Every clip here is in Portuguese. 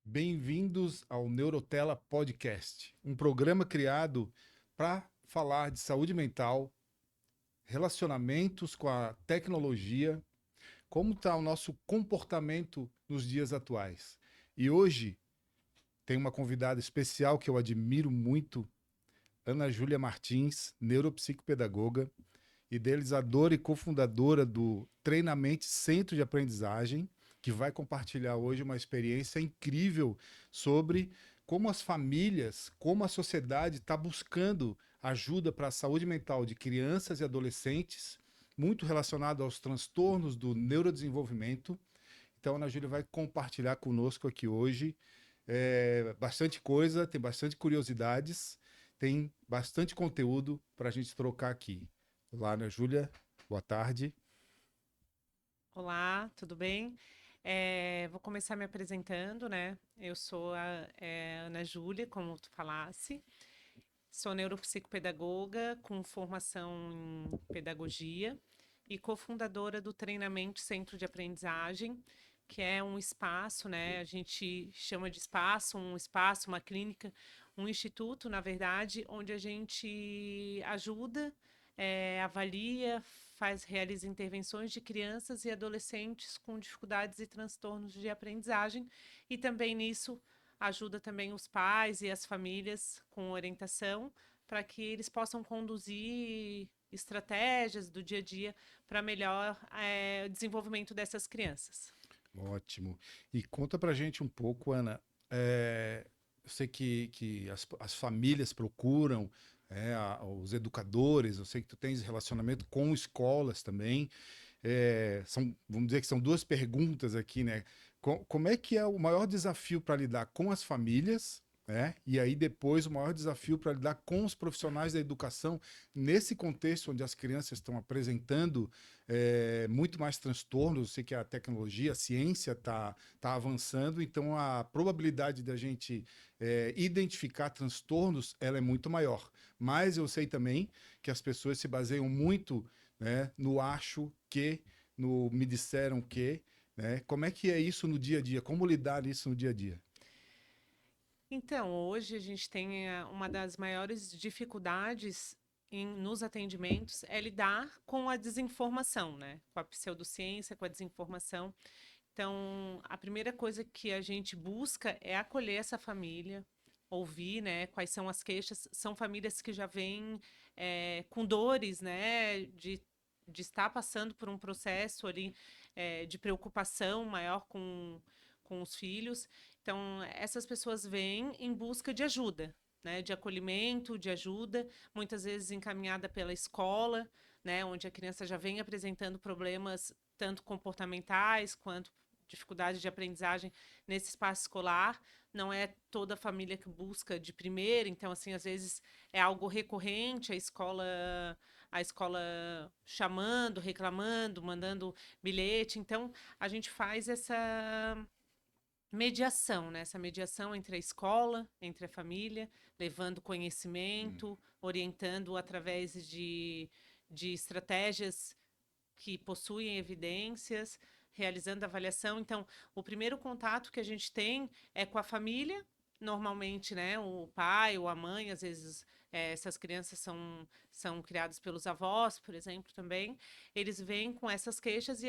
Bem-vindos ao Neurotela Podcast, um programa criado para falar de saúde mental, relacionamentos com a tecnologia, como está o nosso comportamento nos dias atuais. E hoje tem uma convidada especial que eu admiro muito, Ana Júlia Martins, neuropsicopedagoga, idealizadora e cofundadora do Treinamento Centro de Aprendizagem, que vai compartilhar hoje uma experiência incrível sobre como as famílias, como a sociedade está buscando ajuda para a saúde mental de crianças e adolescentes, muito relacionado aos transtornos do neurodesenvolvimento. Então, a Ana Júlia vai compartilhar conosco aqui hoje bastante coisa, tem bastante curiosidades, tem bastante conteúdo para a gente trocar aqui. Olá, Ana Júlia, boa tarde. Olá, tudo bem? Vou começar me apresentando, né? Eu sou a Ana Júlia, como tu falasse. Sou neuropsicopedagoga com formação em pedagogia e cofundadora do Treinamento Centro de Aprendizagem, que é um espaço, né? A gente chama de espaço, uma clínica, um instituto, na verdade, onde a gente ajuda, avalia, realiza intervenções de crianças e adolescentes com dificuldades e transtornos de aprendizagem, e também nisso ajuda também os pais e as famílias com orientação para que eles possam conduzir estratégias do dia a dia para melhor desenvolvimento dessas crianças. Ótimo. E conta pra gente um pouco, Ana. Eu sei que as famílias procuram, os educadores, eu sei que tu tens relacionamento com escolas também. Vamos dizer que são duas perguntas aqui, né? Como é que é o maior desafio para lidar com as famílias, né? E aí depois o maior desafio para lidar com os profissionais da educação nesse contexto onde as crianças estão apresentando muito mais transtornos. Eu sei que a tecnologia, a ciência tá avançando, então a probabilidade da gente identificar transtornos ela é muito maior. Mas eu sei também que as pessoas se baseiam muito, né, no acho que, no me disseram que, né? Como é que é isso no dia a dia? Como lidar isso no dia a dia? Então, hoje a gente tem uma das maiores dificuldades nos atendimentos é lidar com a desinformação, né? Com a pseudociência, com a desinformação. Então, a primeira coisa que a gente busca é acolher essa família, ouvir, né, quais são as queixas. São famílias que já vêm com dores, né, de estar passando por um processo ali de preocupação maior com os filhos. Então, essas pessoas vêm em busca de ajuda, né, de acolhimento, de ajuda, muitas vezes encaminhada pela escola, né, onde a criança já vem apresentando problemas tanto comportamentais quanto dificuldade de aprendizagem nesse espaço escolar. Não é toda a família que busca de primeira, então assim, às vezes é algo recorrente, a escola chamando, reclamando, mandando bilhete. Então, a gente faz essa mediação, né? Essa mediação entre a escola, entre a família, levando Hum. conhecimento, orientando através de estratégias que possuem evidências, realizando avaliação. Então, o primeiro contato que a gente tem é com a família, normalmente, né, o pai ou a mãe, às vezes essas crianças são criadas pelos avós, por exemplo, também. Eles vêm com essas queixas e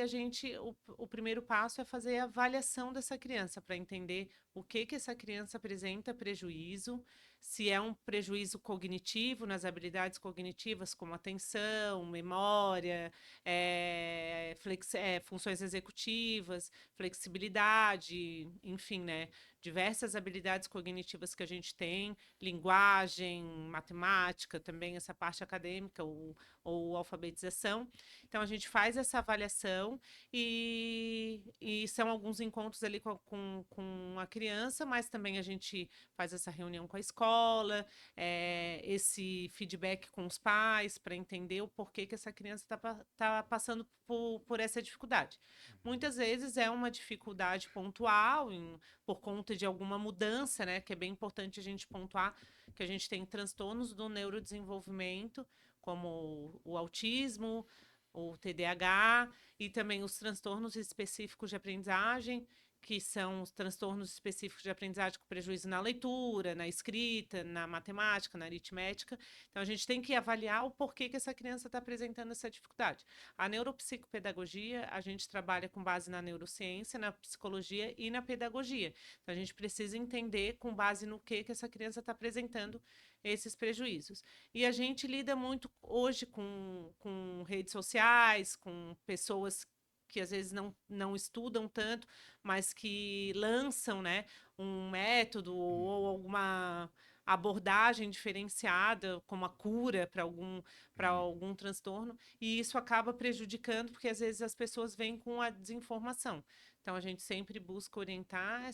o primeiro passo é fazer a avaliação dessa criança para entender o que essa criança apresenta prejuízo, se é um prejuízo cognitivo nas habilidades cognitivas, como atenção, memória, funções executivas, flexibilidade, enfim, né? Diversas habilidades cognitivas que a gente tem, linguagem, matemática, também essa parte acadêmica ou alfabetização. Então, a gente faz essa avaliação e são alguns encontros ali com a criança, mas também a gente faz essa reunião com a escola, esse feedback com os pais para entender o porquê que essa criança está passando por essa dificuldade. Muitas vezes é uma dificuldade pontual, por conta de alguma mudança, né? Que é bem importante a gente pontuar que a gente tem transtornos do neurodesenvolvimento, como o autismo, o TDAH e também os transtornos específicos de aprendizagem, que são os transtornos específicos de aprendizagem com prejuízo na leitura, na escrita, na matemática, na aritmética. Então, a gente tem que avaliar o porquê que essa criança está apresentando essa dificuldade. A neuropsicopedagogia, a gente trabalha com base na neurociência, na psicologia e na pedagogia. Então, a gente precisa entender com base no que essa criança está apresentando esses prejuízos. E a gente lida muito hoje com redes sociais, com pessoas que às vezes não estudam tanto, mas que lançam, né, um método ou alguma abordagem diferenciada, como a cura para algum transtorno, e isso acaba prejudicando, porque às vezes as pessoas vêm com a desinformação. Então, a gente sempre busca orientar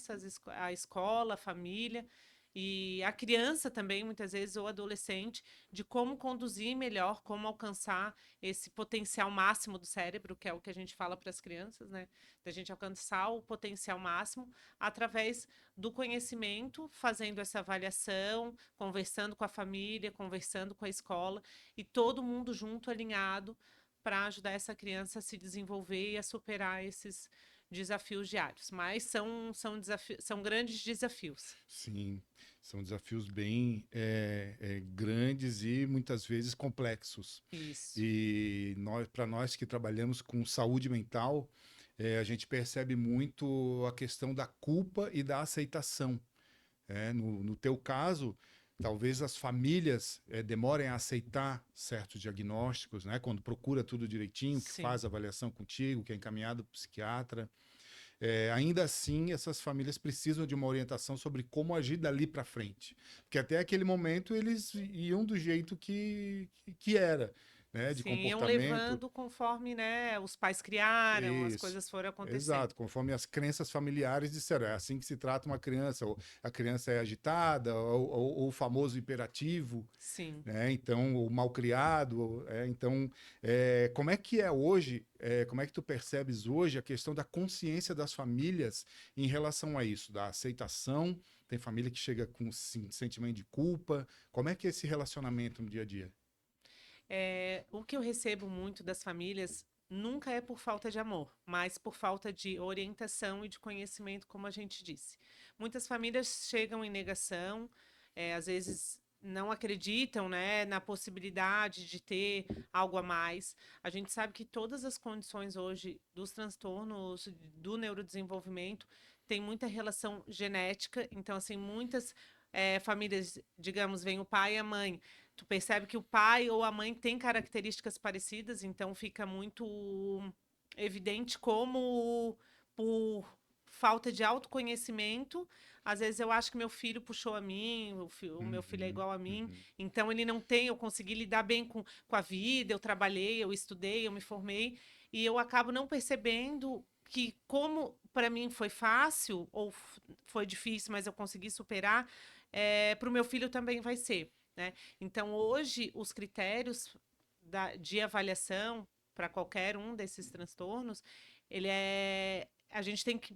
a escola, a família, e a criança também, muitas vezes, ou adolescente, de como conduzir melhor, como alcançar esse potencial máximo do cérebro, que é o que a gente fala para as crianças, né? Da gente alcançar o potencial máximo através do conhecimento, fazendo essa avaliação, conversando com a família, conversando com a escola, e todo mundo junto, alinhado, para ajudar essa criança a se desenvolver e a superar esses desafios diários. Mas são grandes desafios. Sim, são desafios bem grandes e muitas vezes complexos. Isso. E para nós que trabalhamos com saúde mental, a gente percebe muito a questão da culpa e da aceitação. No teu caso, talvez as famílias demorem a aceitar certos diagnósticos, né? Quando procura tudo direitinho, que Sim. faz avaliação contigo, que é encaminhado para o psiquiatra. Ainda assim, essas famílias precisam de uma orientação sobre como agir dali para frente. Porque até aquele momento eles iam do jeito que era, né? De Sim, iam comportamento. levando conforme, né, os pais criaram, as Isso, coisas foram acontecendo. exato, conforme as crenças familiares disseram, é assim que se trata uma criança, ou a criança é agitada, ou o famoso hiperativo, Sim. né? Então, o malcriado, então, como é que é hoje, como é que tu percebes hoje a questão da consciência das famílias em relação a isso, da aceitação, tem família que chega com sentimento de culpa, como é que é esse relacionamento no dia a dia? O que eu recebo muito das famílias nunca é por falta de amor, mas por falta de orientação e de conhecimento, como a gente disse. Muitas famílias chegam em negação, às vezes não acreditam, né, na possibilidade de ter algo a mais. A gente sabe que todas as condições hoje dos transtornos do neurodesenvolvimento têm muita relação genética, então, assim, muitas famílias, digamos, vem o pai e a mãe. Tu percebe que o pai ou a mãe tem características parecidas, então fica muito evidente como, por falta de autoconhecimento, às vezes eu acho que meu filho puxou a mim, o meu filho é Uhum, igual a mim, uhum, então ele não tem, eu consegui lidar bem com a vida, eu trabalhei, eu estudei, eu me formei, e eu acabo não percebendo que como para mim foi fácil, ou foi difícil, mas eu consegui superar, para o meu filho também vai ser. Né? Então, hoje, os critérios de avaliação para qualquer um desses transtornos, a gente tem que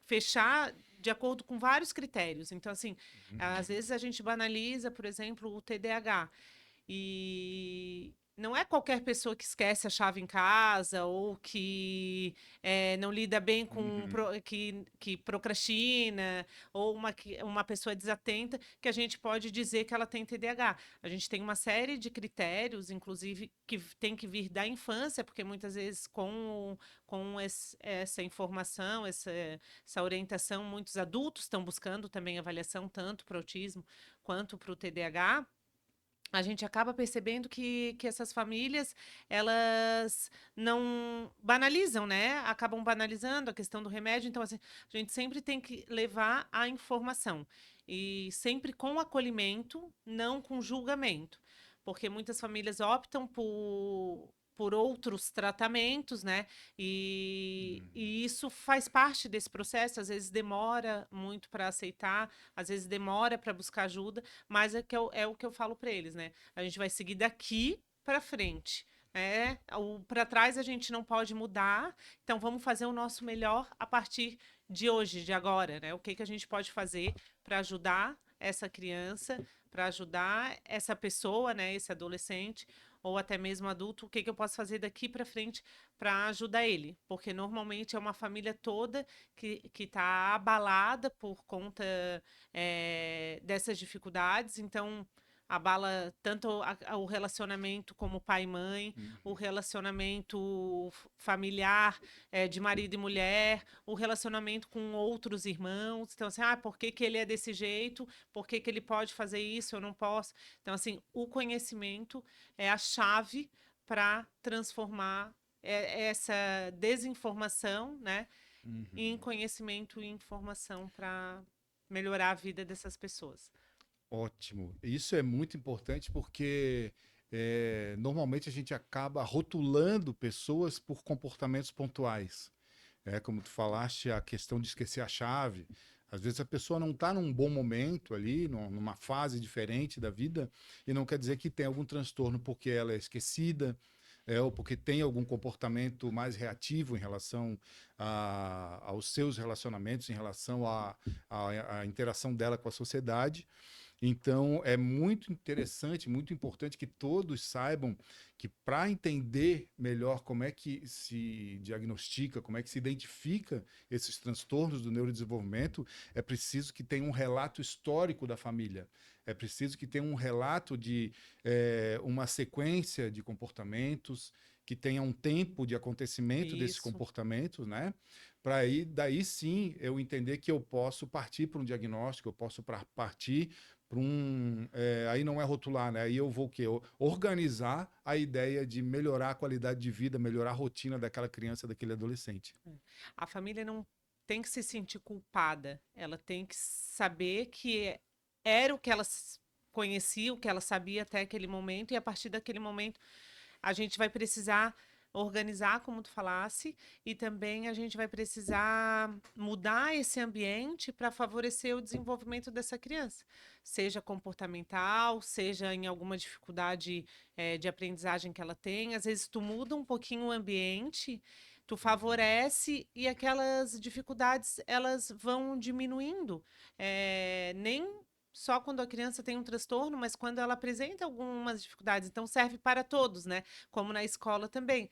fechar de acordo com vários critérios. Então, assim, às vezes a gente banaliza, por exemplo, o TDAH. E não é qualquer pessoa que esquece a chave em casa ou que não lida bem com uhum. que procrastina ou uma pessoa desatenta que a gente pode dizer que ela tem TDAH. A gente tem uma série de critérios, inclusive, que tem que vir da infância, porque muitas vezes com essa informação, essa orientação, muitos adultos estão buscando também avaliação tanto para o autismo quanto para o TDAH. A gente acaba percebendo que essas famílias, elas não banalizam, né? Acabam banalizando a questão do remédio. Então, assim, a gente sempre tem que levar a informação. E sempre com acolhimento, não com julgamento. Porque muitas famílias optam por outros tratamentos, né? E isso faz parte desse processo. Às vezes demora muito para aceitar, às vezes demora para buscar ajuda, mas é o que eu falo para eles, né? A gente vai seguir daqui para frente. O para trás a gente não pode mudar, então vamos fazer o nosso melhor a partir de hoje, de agora, né? O que a gente pode fazer para ajudar essa criança, para ajudar essa pessoa, né, esse adolescente, ou até mesmo adulto, o que que eu posso fazer daqui para frente para ajudar ele? Porque normalmente é uma família toda que está abalada por conta dessas dificuldades, então abala tanto o relacionamento como pai e mãe, o Uhum. relacionamento familiar de marido e mulher, o relacionamento com outros irmãos. Então, assim, por que que ele é desse jeito? Por que que ele pode fazer isso? Eu não posso. Então, assim, o conhecimento é a chave para transformar essa desinformação, né, em Uhum. conhecimento e informação para melhorar a vida dessas pessoas. Ótimo. Isso é muito importante porque normalmente a gente acaba rotulando pessoas por comportamentos pontuais. É, como tu falaste, a questão de esquecer a chave. Às vezes a pessoa não está num bom momento ali, numa fase diferente da vida, e não quer dizer que tem algum transtorno porque ela é esquecida, ou porque tem algum comportamento mais reativo em relação aos seus relacionamentos, em relação à interação dela com a sociedade. Então, é muito interessante, muito importante que todos saibam que para entender melhor como é que se diagnostica, como é que se identifica esses transtornos do neurodesenvolvimento, é preciso que tenha um relato histórico da família. É preciso que tenha um relato de uma sequência de comportamentos, que tenha um tempo de acontecimento desses Isso. comportamentos, né? Para aí, daí sim eu entender que eu posso partir para um diagnóstico, eu posso partir para um. Aí não é rotular, né? Aí eu vou o quê? Organizar a ideia de melhorar a qualidade de vida, melhorar a rotina daquela criança, daquele adolescente. A família não tem que se sentir culpada, ela tem que saber que era o que ela conhecia, o que ela sabia até aquele momento, e a partir daquele momento a gente vai precisar organizar, como tu falasse, e também a gente vai precisar mudar esse ambiente para favorecer o desenvolvimento dessa criança, seja comportamental, seja em alguma dificuldade de aprendizagem que ela tem. Às vezes tu muda um pouquinho o ambiente, tu favorece e aquelas dificuldades elas vão diminuindo. Nem só quando a criança tem um transtorno, mas quando ela apresenta algumas dificuldades. Então, serve para todos, né? Como na escola também.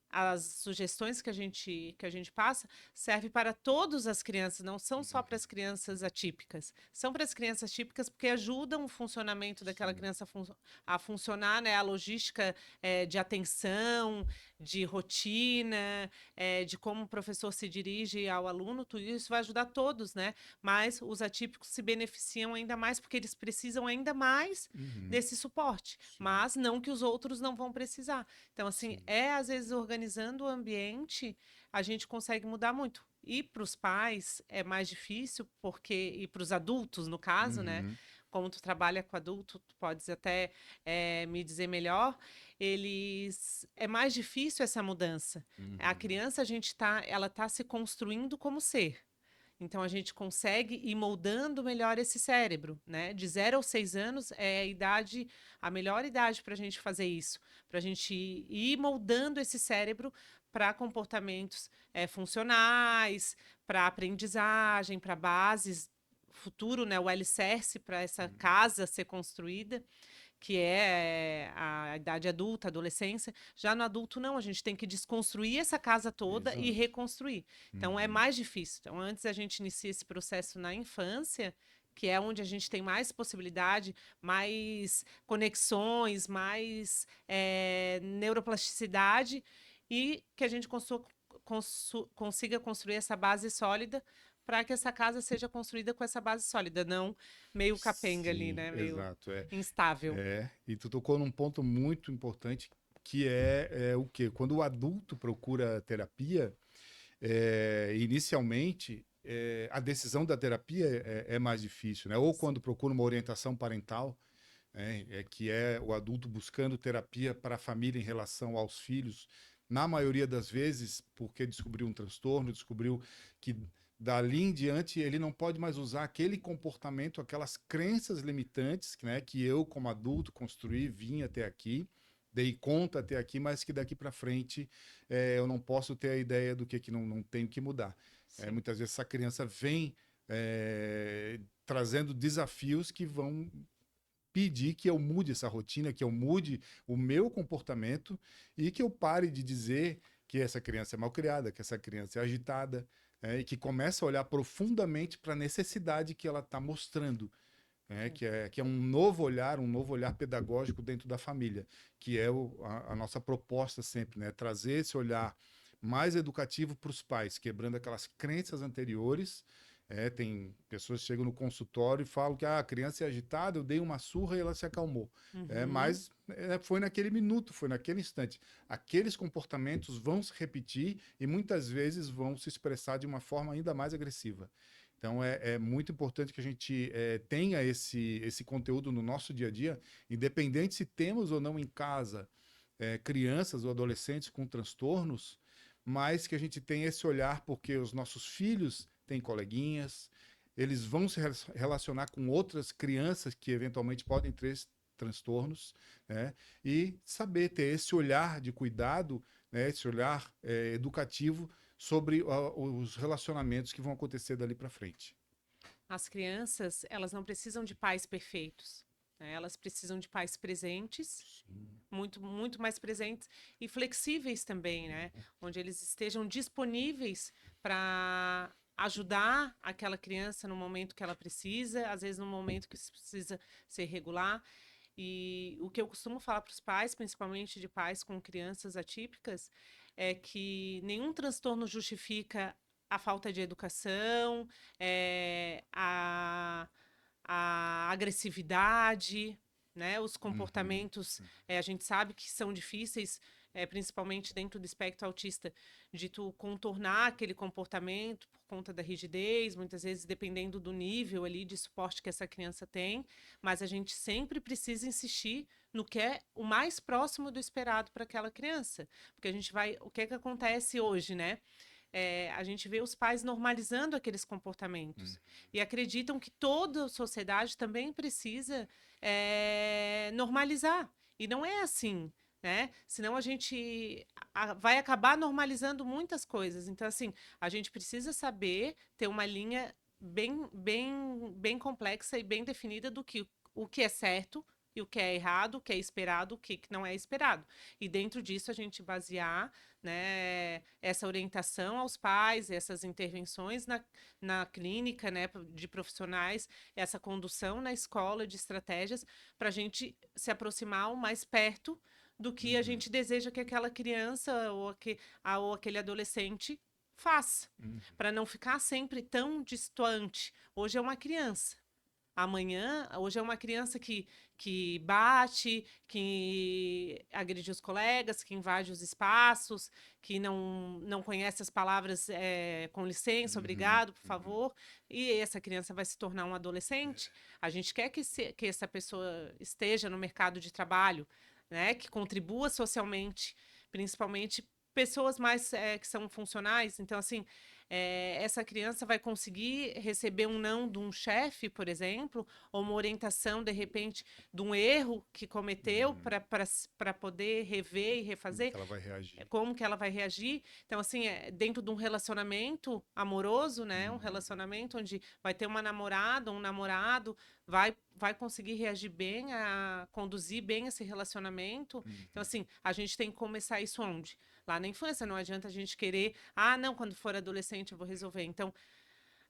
As sugestões que a gente passa serve para todas as crianças, não são só para as crianças atípicas. São para as crianças típicas porque ajudam o funcionamento daquela Sim. criança a funcionar, né? A logística de atenção, de rotina, de como o professor se dirige ao aluno, tudo isso vai ajudar todos, né? Mas os atípicos se beneficiam ainda mais porque eles precisam ainda mais Uhum. desse suporte, Sim, mas não que os outros não vão precisar. Então, assim, sim. às vezes organizando o ambiente, a gente consegue mudar muito. E para os pais é mais difícil, porque, e para os adultos, no caso, né? Uhum. Como tu trabalha com adulto, tu podes até me dizer melhor, é mais difícil essa mudança. A Uhum. criança, ela tá se construindo como ser. Então a gente consegue ir moldando melhor esse cérebro, né? De 0 aos 6 anos é a melhor idade para a gente fazer isso, para a gente ir moldando esse cérebro para comportamentos funcionais, para aprendizagem, para bases futuro, né? O alicerce para essa Uhum. casa ser construída que é a idade adulta, adolescência. Já no adulto, não, a gente tem que desconstruir essa casa toda e Exato. reconstruir. Então, é Uhum. mais difícil. Então, antes a gente inicia esse processo na infância, que é onde a gente tem mais possibilidade, mais conexões, mais neuroplasticidade, e que a gente consiga construir essa base sólida para que essa casa seja construída com essa base sólida, não meio capenga ali, Sim, né? Meio exato. instável. E tu tocou num ponto muito importante que é o quê? Quando o adulto procura terapia, inicialmente a decisão da terapia é mais difícil, né? Ou quando procura uma orientação parental, que é o adulto buscando terapia para a família em relação aos filhos, na maioria das vezes, porque descobriu um transtorno, descobriu que dali em diante ele não pode mais usar aquele comportamento, aquelas crenças limitantes, né, que eu, como adulto, construí, vim até aqui, dei conta até aqui, mas que daqui para frente eu não posso ter a ideia do que não tenho que mudar. Sim. Muitas vezes essa criança vem trazendo desafios que vão pedir que eu mude essa rotina, que eu mude o meu comportamento e que eu pare de dizer que essa criança é mal criada, que essa criança é agitada, e que comece a olhar profundamente para a necessidade que ela está mostrando. Sim. Que é um novo olhar pedagógico dentro da família, que é a nossa proposta sempre, né? Trazer esse olhar mais educativo para os pais, quebrando aquelas crenças anteriores. Tem pessoas que chegam no consultório e falam que a criança é agitada, eu dei uma surra e ela se acalmou. Uhum. Mas foi naquele minuto, foi naquele instante. Aqueles comportamentos vão se repetir e muitas vezes vão se expressar de uma forma ainda mais agressiva. Então é muito importante que a gente tenha esse conteúdo no nosso dia a dia, independente se temos ou não em casa crianças ou adolescentes com transtornos, mas que a gente tenha esse olhar porque os nossos filhos têm coleguinhas, eles vão se relacionar com outras crianças que eventualmente podem ter transtornos, né? E saber ter esse olhar de cuidado, né? Esse olhar educativo sobre os relacionamentos que vão acontecer dali para frente. As crianças, elas não precisam de pais perfeitos, né? Elas precisam de pais presentes, Sim. muito, muito mais presentes e flexíveis também, né? Onde eles estejam disponíveis para ajudar aquela criança no momento que ela precisa, às vezes no momento que precisa ser regular. E o que eu costumo falar para os pais, principalmente de pais com crianças atípicas, é que nenhum transtorno justifica a falta de educação, a agressividade, né? Os Uhum. comportamentos, a gente sabe que são difíceis, principalmente dentro do espectro autista, de tu contornar aquele comportamento por conta da rigidez, muitas vezes dependendo do nível ali de suporte que essa criança tem, mas a gente sempre precisa insistir no que é o mais próximo do esperado para aquela criança, porque a gente vai, o que é que acontece hoje, né? A gente vê os pais normalizando aqueles Uhum. comportamentos e acreditam que toda a sociedade também precisa normalizar. E não é assim, né? Senão a gente vai acabar normalizando muitas coisas. Então, assim, a gente precisa saber ter uma linha bem complexa e bem definida do que o que é certo e o que é errado, o que é esperado, o que não é esperado. E dentro disso a gente basear, né, essa orientação aos pais, essas intervenções na clínica, né, de profissionais, essa condução na escola de estratégias para a gente se aproximar o mais perto do que a Uhum. gente deseja que aquela criança ou aquele adolescente faça, Uhum. para não ficar sempre tão distante. Hoje é uma criança. Amanhã, hoje é uma criança que bate, que agride os colegas, que invade os espaços, que não conhece as palavras com licença, Uhum. obrigado, por Uhum. favor, e essa criança vai se tornar um adolescente. A gente quer que essa pessoa esteja no mercado de trabalho, né, que contribua socialmente, principalmente pessoas mais que são funcionais. Então, assim, essa criança vai conseguir receber um não de um chefe, por exemplo, ou uma orientação, de repente, de um erro que cometeu Uhum. para poder rever e Como refazer, que ela vai reagir? como que ela vai reagir. Então, assim, dentro de um relacionamento amoroso, né? Um Uhum. relacionamento onde vai ter uma namorada, um namorado, vai conseguir reagir bem, a conduzir bem esse relacionamento. Então, Uhum. assim, a gente tem que começar isso onde? Lá na infância, não adianta a gente querer, ah, não, quando for adolescente eu vou resolver. Então,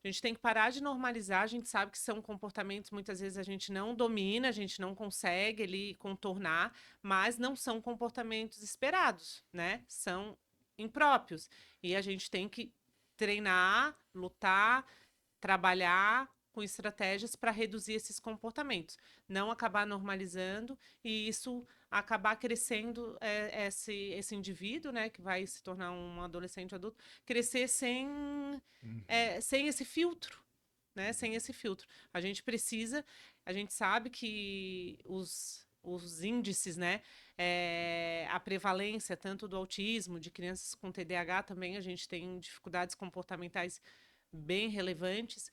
a gente tem que parar de normalizar, a gente sabe que são comportamentos, muitas vezes a gente não domina, a gente não consegue ali contornar, mas não são comportamentos esperados, né? São impróprios. E a gente tem que treinar, lutar, trabalhar com estratégias para reduzir esses comportamentos, não acabar normalizando e isso acabar crescendo esse indivíduo, né, que vai se tornar um adolescente adulto, crescer Uhum. sem esse filtro, né, sem Uhum. esse filtro. A gente precisa, a gente sabe que os índices, né, a prevalência tanto do autismo, de crianças com TDAH também, a gente tem dificuldades comportamentais bem relevantes,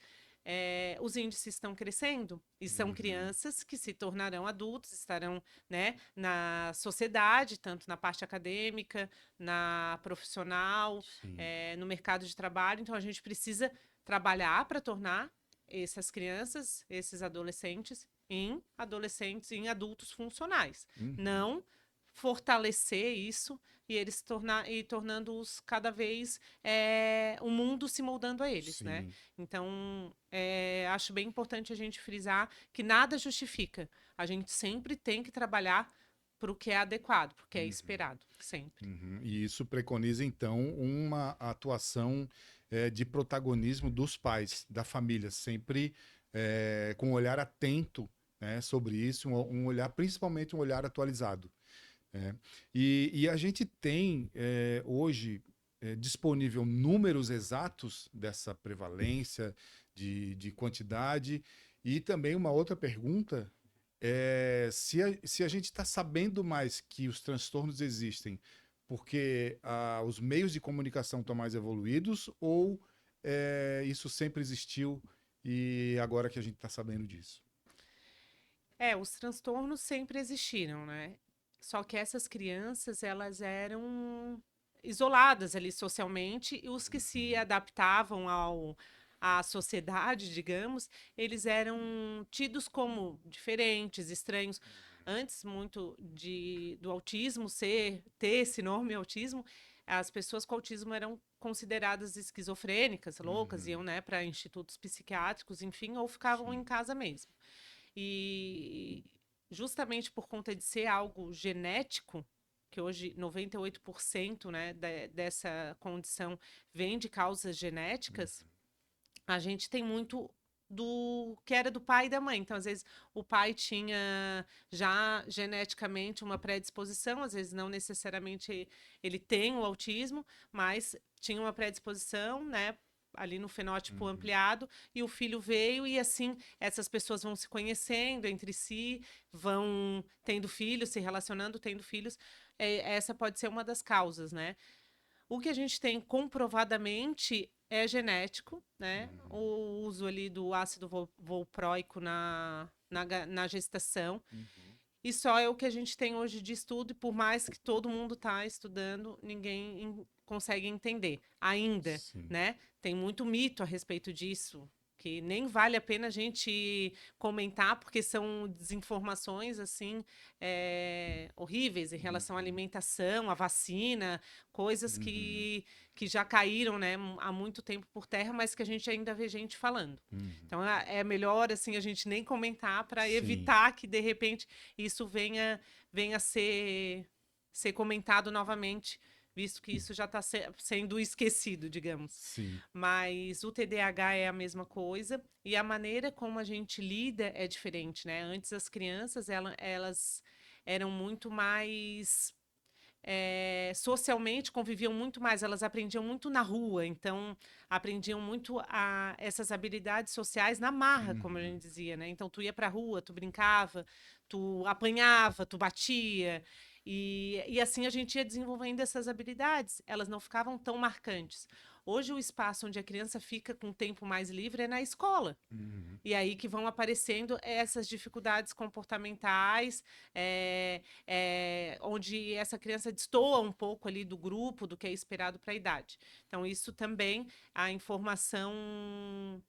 os índices estão crescendo e são Uhum. crianças que se tornarão adultos, estarão, né, na sociedade, tanto na parte acadêmica, na profissional, Sim. no mercado de trabalho. Então, a gente precisa trabalhar para tornar essas crianças, esses adolescentes, em adolescentes e em adultos funcionais. Uhum. Não fortalecer isso e eles tornando-os cada vez o mundo se moldando a eles, né? Sim. Então, acho bem importante a gente frisar que nada justifica. A gente sempre tem que trabalhar para o que é adequado, para o que é Uhum. esperado, sempre. Uhum. E isso preconiza, então, uma atuação de protagonismo dos pais, da família, sempre com um olhar atento, né, sobre isso, um olhar, principalmente um olhar atualizado. Né? E a gente tem hoje disponível números exatos dessa prevalência de quantidade. E também uma outra pergunta se a gente está sabendo mais que os transtornos existem porque os meios de comunicação estão mais evoluídos ou isso sempre existiu e agora que a gente está sabendo disso? Os transtornos sempre existiram, né? Só que essas crianças, elas eram isoladas ali socialmente, e os que se Uhum. adaptavam à sociedade, digamos, eles eram tidos como diferentes, estranhos. Antes muito do autismo ter esse nome autismo, as pessoas com autismo eram consideradas esquizofrênicas, loucas, iam, Uhum. né, para institutos psiquiátricos, enfim, ou ficavam em Sim. casa mesmo. E justamente por conta de ser algo genético, que hoje 98%, né, dessa condição vem de causas genéticas, Uhum. a gente tem muito do que era do pai e da mãe. Então, às vezes, o pai tinha já geneticamente uma predisposição, às vezes não necessariamente ele tem o autismo, mas tinha uma predisposição, né? Ali no fenótipo Uhum. ampliado, e o filho veio, e assim essas pessoas vão se conhecendo entre si, vão tendo filhos, se relacionando, tendo filhos. Essa pode ser uma das causas, né? O que a gente tem comprovadamente é genético, né? Uhum. O uso ali do ácido valproico na gestação. Uhum. E só é o que a gente tem hoje de estudo, e por mais que todo mundo está estudando, ninguém consegue entender ainda, Sim. né? Tem muito mito a respeito disso, que nem vale a pena a gente comentar, porque são desinformações, assim, horríveis em relação à Uhum. alimentação, à vacina, coisas Uhum. que já caíram, né, há muito tempo por terra, mas que a gente ainda vê gente falando. Uhum. Então, é melhor, assim, a gente nem comentar para Sim. evitar que, de repente, isso venha a ser comentado novamente, visto que isso já está sendo esquecido, digamos. Sim. Mas o TDAH é a mesma coisa, e a maneira como a gente lida é diferente, né? Antes as crianças, elas eram muito mais socialmente conviviam muito mais, elas aprendiam muito na rua, então aprendiam muito essas habilidades sociais na marra, como a Uhum. gente dizia, né? Então tu ia pra rua, tu brincava, tu apanhava, tu batia, e assim a gente ia desenvolvendo essas habilidades, elas não ficavam tão marcantes. Hoje o espaço onde a criança fica com tempo mais livre é na escola. Uhum. E aí que vão aparecendo essas dificuldades comportamentais, onde essa criança destoa um pouco ali do grupo, do que é esperado para a idade. Então, isso também, a informação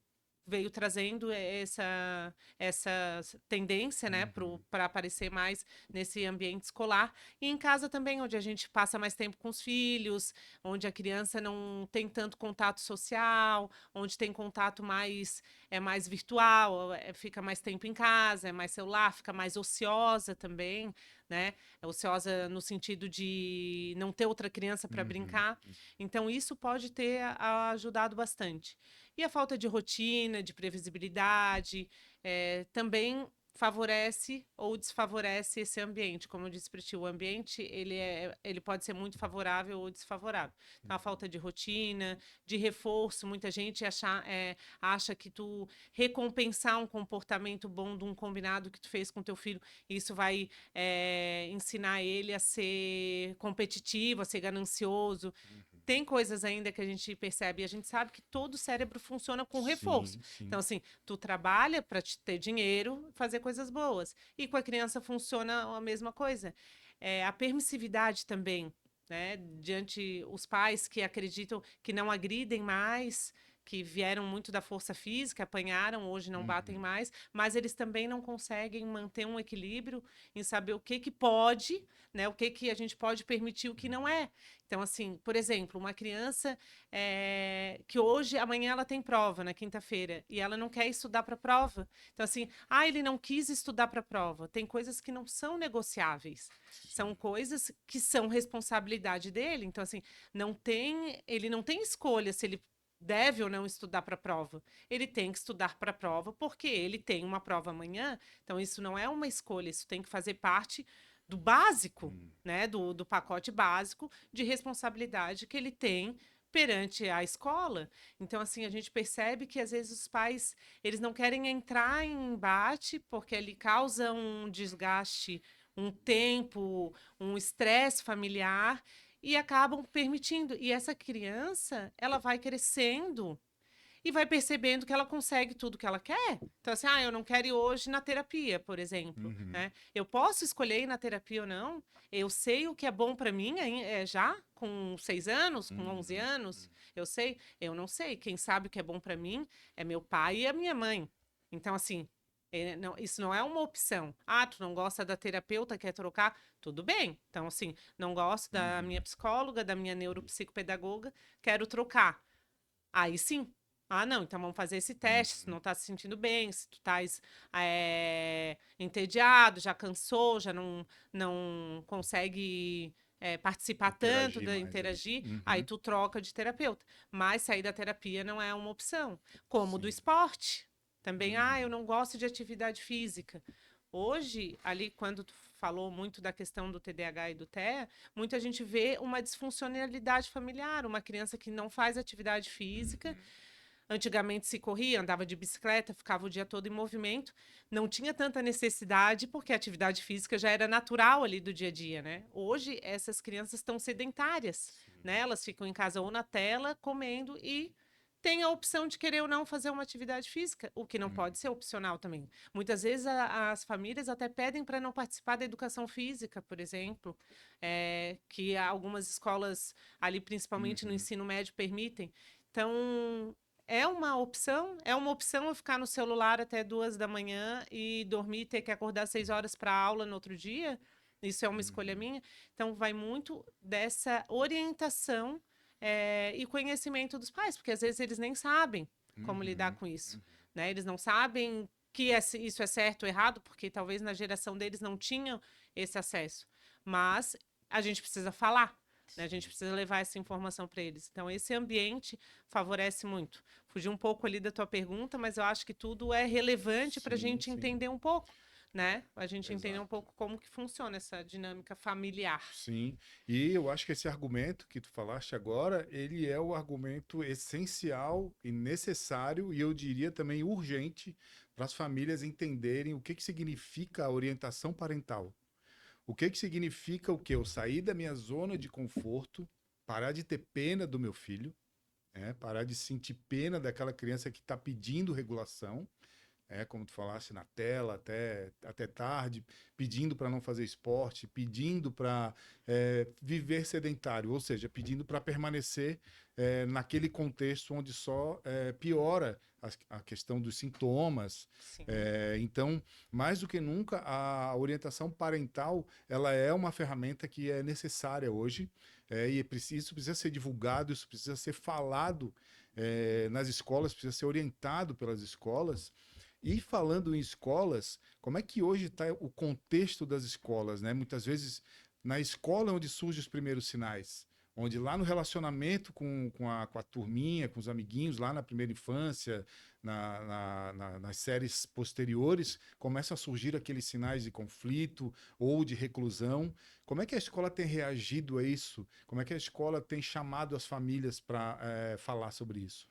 veio trazendo essa tendência, né, Uhum. para aparecer mais nesse ambiente escolar. E em casa também, onde a gente passa mais tempo com os filhos, onde a criança não tem tanto contato social, onde tem contato mais virtual, fica mais tempo em casa, é mais celular, fica mais ociosa também, né? É ociosa no sentido de não ter outra criança para Uhum. brincar. Então, isso pode ter ajudado bastante. E a falta de rotina, de previsibilidade, também favorece ou desfavorece esse ambiente. Como eu disse para ti, o ambiente ele pode ser muito favorável ou desfavorável. Então, a falta de rotina, de reforço, muita gente acha que tu recompensar um comportamento bom de um combinado que tu fez com teu filho, isso vai ensinar ele a ser competitivo, a ser ganancioso. Uhum. Tem coisas ainda que a gente percebe, e a gente sabe que todo o cérebro funciona com reforço. Sim, sim. Então, assim, tu trabalha para ter dinheiro, fazer coisas boas. E com a criança funciona a mesma coisa. A permissividade também, né? Diante os pais que acreditam que não agridem mais, que vieram muito da força física, apanharam, hoje não batem mais, mas eles também não conseguem manter um equilíbrio em saber o que que pode, né? O que que a gente pode permitir, o que não é. Então, assim, por exemplo, uma criança que hoje, amanhã ela tem prova, na quinta-feira, e ela não quer estudar para a prova. Então, assim, ele não quis estudar para a prova. Tem coisas que não são negociáveis. São coisas que são responsabilidade dele. Então, assim, ele não tem escolha se ele deve ou não estudar para a prova. Ele tem que estudar para a prova porque ele tem uma prova amanhã. Então, isso não é uma escolha, isso tem que fazer parte do básico, né? Do pacote básico de responsabilidade que ele tem perante a escola. Então, assim, a gente percebe que às vezes os pais, eles não querem entrar em embate porque ele causa um desgaste, um tempo, um estresse familiar e acabam permitindo. E essa criança, ela vai crescendo e vai percebendo que ela consegue tudo que ela quer. Então, assim, eu não quero ir hoje na terapia, por exemplo, né? Eu posso escolher ir na terapia ou não. Eu sei o que é bom para mim já com 6 anos, com 11 anos. Eu sei. Eu não sei. Quem sabe o que é bom para mim é meu pai e a minha mãe. Então, assim, isso não é uma opção. Tu não gosta da terapeuta, quer trocar? Tudo bem. Então, assim, não gosto da minha psicóloga, da minha neuropsicopedagoga, quero trocar. Aí sim. Não, então vamos fazer esse teste, se não tá se sentindo bem, se tu estás entediado, já cansou, já não consegue participar tanto, Interagir mais ali. interagir, aí tu troca de terapeuta. Mas sair da terapia não é uma opção. Como do Sim. esporte. Também, eu não gosto de atividade física. Hoje, ali, quando tu falou muito da questão do TDAH e do TEA, muita gente vê uma disfuncionalidade familiar, uma criança que não faz atividade física. Antigamente se corria, andava de bicicleta, ficava o dia todo em movimento, não tinha tanta necessidade, porque a atividade física já era natural ali do dia a dia, né? Hoje, essas crianças estão sedentárias, né? Elas ficam em casa ou na tela, comendo e tem a opção de querer ou não fazer uma atividade física, o que não pode ser opcional também. Muitas vezes as famílias até pedem para não participar da educação física, por exemplo, que algumas escolas ali, principalmente no ensino médio, permitem. Então, é uma opção eu ficar no celular até 2 da manhã e dormir e ter que acordar 6 horas para a aula no outro dia. Isso é uma escolha minha. Então, vai muito dessa orientação e conhecimento dos pais, porque às vezes eles nem sabem como lidar com isso, né? Eles não sabem que isso é certo ou errado, porque talvez na geração deles não tinham esse acesso. Mas a gente precisa falar, né? A gente precisa levar essa informação para eles. Então, esse ambiente favorece muito. Fugi um pouco ali da tua pergunta, mas eu acho que tudo é relevante para a Sim, gente sim. entender um pouco, né? A gente entender um Exato. pouco como que funciona essa dinâmica familiar. Sim, e eu acho que esse argumento que tu falaste agora, ele é o argumento essencial e necessário, e eu diria também urgente, para as famílias entenderem o que significa a orientação parental. O que significa o quê? Eu sair da minha zona de conforto, parar de ter pena do meu filho, parar de sentir pena daquela criança que está pedindo regulação, como tu falaste, na tela até tarde, pedindo para não fazer esporte, pedindo para viver sedentário, ou seja, pedindo para permanecer naquele contexto onde só piora a questão dos sintomas. Sim. Então, mais do que nunca, a orientação parental ela é uma ferramenta que é necessária hoje, e isso precisa ser divulgado, isso precisa ser falado nas escolas, precisa ser orientado pelas escolas. E falando em escolas, como é que hoje está o contexto das escolas, né? Muitas vezes na escola é onde surgem os primeiros sinais, onde lá no relacionamento com a turminha, com os amiguinhos, lá na primeira infância, nas séries posteriores, começam a surgir aqueles sinais de conflito ou de reclusão. Como é que a escola tem reagido a isso? Como é que a escola tem chamado as famílias para falar sobre isso?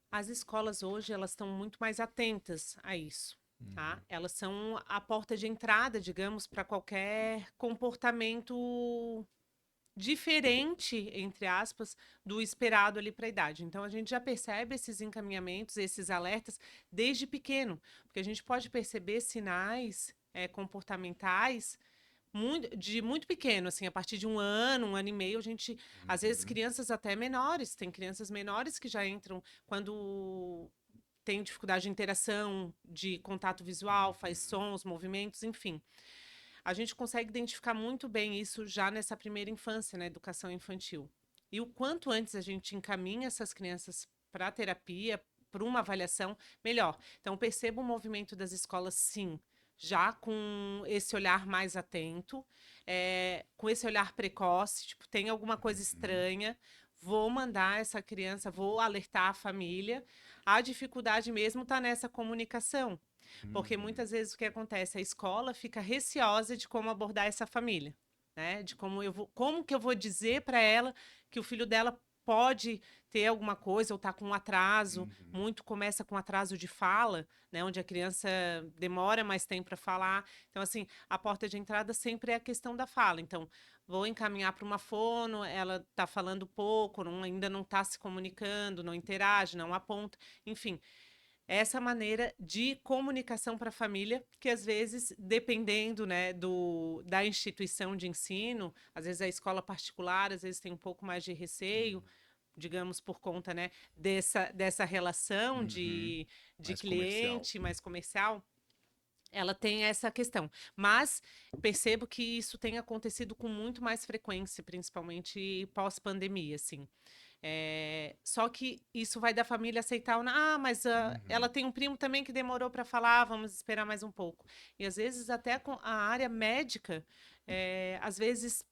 As escolas hoje, elas estão muito mais atentas a isso, tá? Elas são a porta de entrada, digamos, para qualquer comportamento diferente, entre aspas, do esperado ali para a idade. Então, a gente já percebe esses encaminhamentos, esses alertas desde pequeno, porque a gente pode perceber sinais comportamentais de muito pequeno, assim, a partir de um ano e meio, a gente, às vezes, Uhum. crianças até menores, tem crianças menores que já entram quando tem dificuldade de interação, de contato visual, faz Uhum. sons, movimentos, enfim. A gente consegue identificar muito bem isso já nessa primeira infância, na educação infantil. E o quanto antes a gente encaminha essas crianças para a terapia, para uma avaliação, melhor. Então, perceba o movimento das escolas, sim, já com esse olhar mais atento, com esse olhar precoce, tipo, tem alguma coisa Uhum. estranha, vou mandar essa criança, vou alertar a família. A dificuldade mesmo está nessa comunicação. Porque Uhum. muitas vezes o que acontece? A escola fica receosa de como abordar essa família, né? De como que eu vou dizer para ela que o filho dela pode ter alguma coisa ou tá com um atraso, Uhum. muito começa com atraso de fala, né, onde a criança demora mais tempo para falar. Então assim, a porta de entrada sempre é a questão da fala. Então, vou encaminhar para uma fono, ela tá falando pouco, ainda não está se comunicando, não interage, não aponta, enfim, essa maneira de comunicação para a família, que às vezes, dependendo, né, da instituição de ensino, às vezes a escola particular, às vezes tem um pouco mais de receio, digamos, por conta, né, dessa relação Uhum. de Mais comercial. cliente mais comercial, ela tem essa questão. Mas percebo que isso tem acontecido com muito mais frequência, principalmente pós-pandemia, assim. Só que isso vai da família aceitar, mas ela Uhum. tem um primo também que demorou para falar, vamos esperar mais um pouco. E às vezes até a área médica, às vezes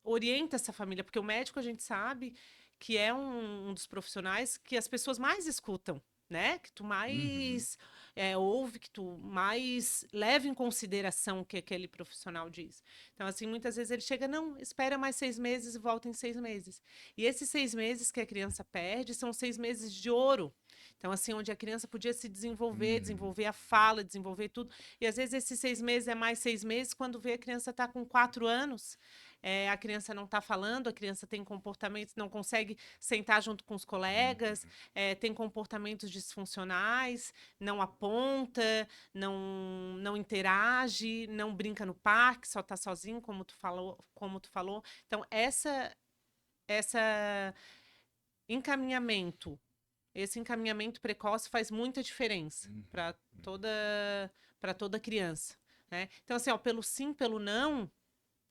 orienta essa família, porque o médico a gente sabe que é um dos profissionais que as pessoas mais escutam, né? Que tu Uhum. mais ouve, que tu mais leva em consideração o que aquele profissional diz. Então, assim, muitas vezes ele chega, não, espera mais 6 meses e volta em 6 meses. E esses 6 meses que a criança perde são 6 meses de ouro. Então, assim, onde a criança podia se desenvolver, Uhum. desenvolver a fala, desenvolver tudo. E às vezes esses 6 meses é mais 6 meses, quando vê a criança está com 4 anos, a criança não está falando, a criança tem comportamentos, não consegue sentar junto com os colegas, Uhum. tem comportamentos disfuncionais, não aponta, não interage, não brinca no parque, só está sozinho, como tu falou. Então, essa encaminhamento, esse encaminhamento precoce faz muita diferença Uhum. para toda para toda criança, né? Então, assim, ó, pelo sim, pelo não,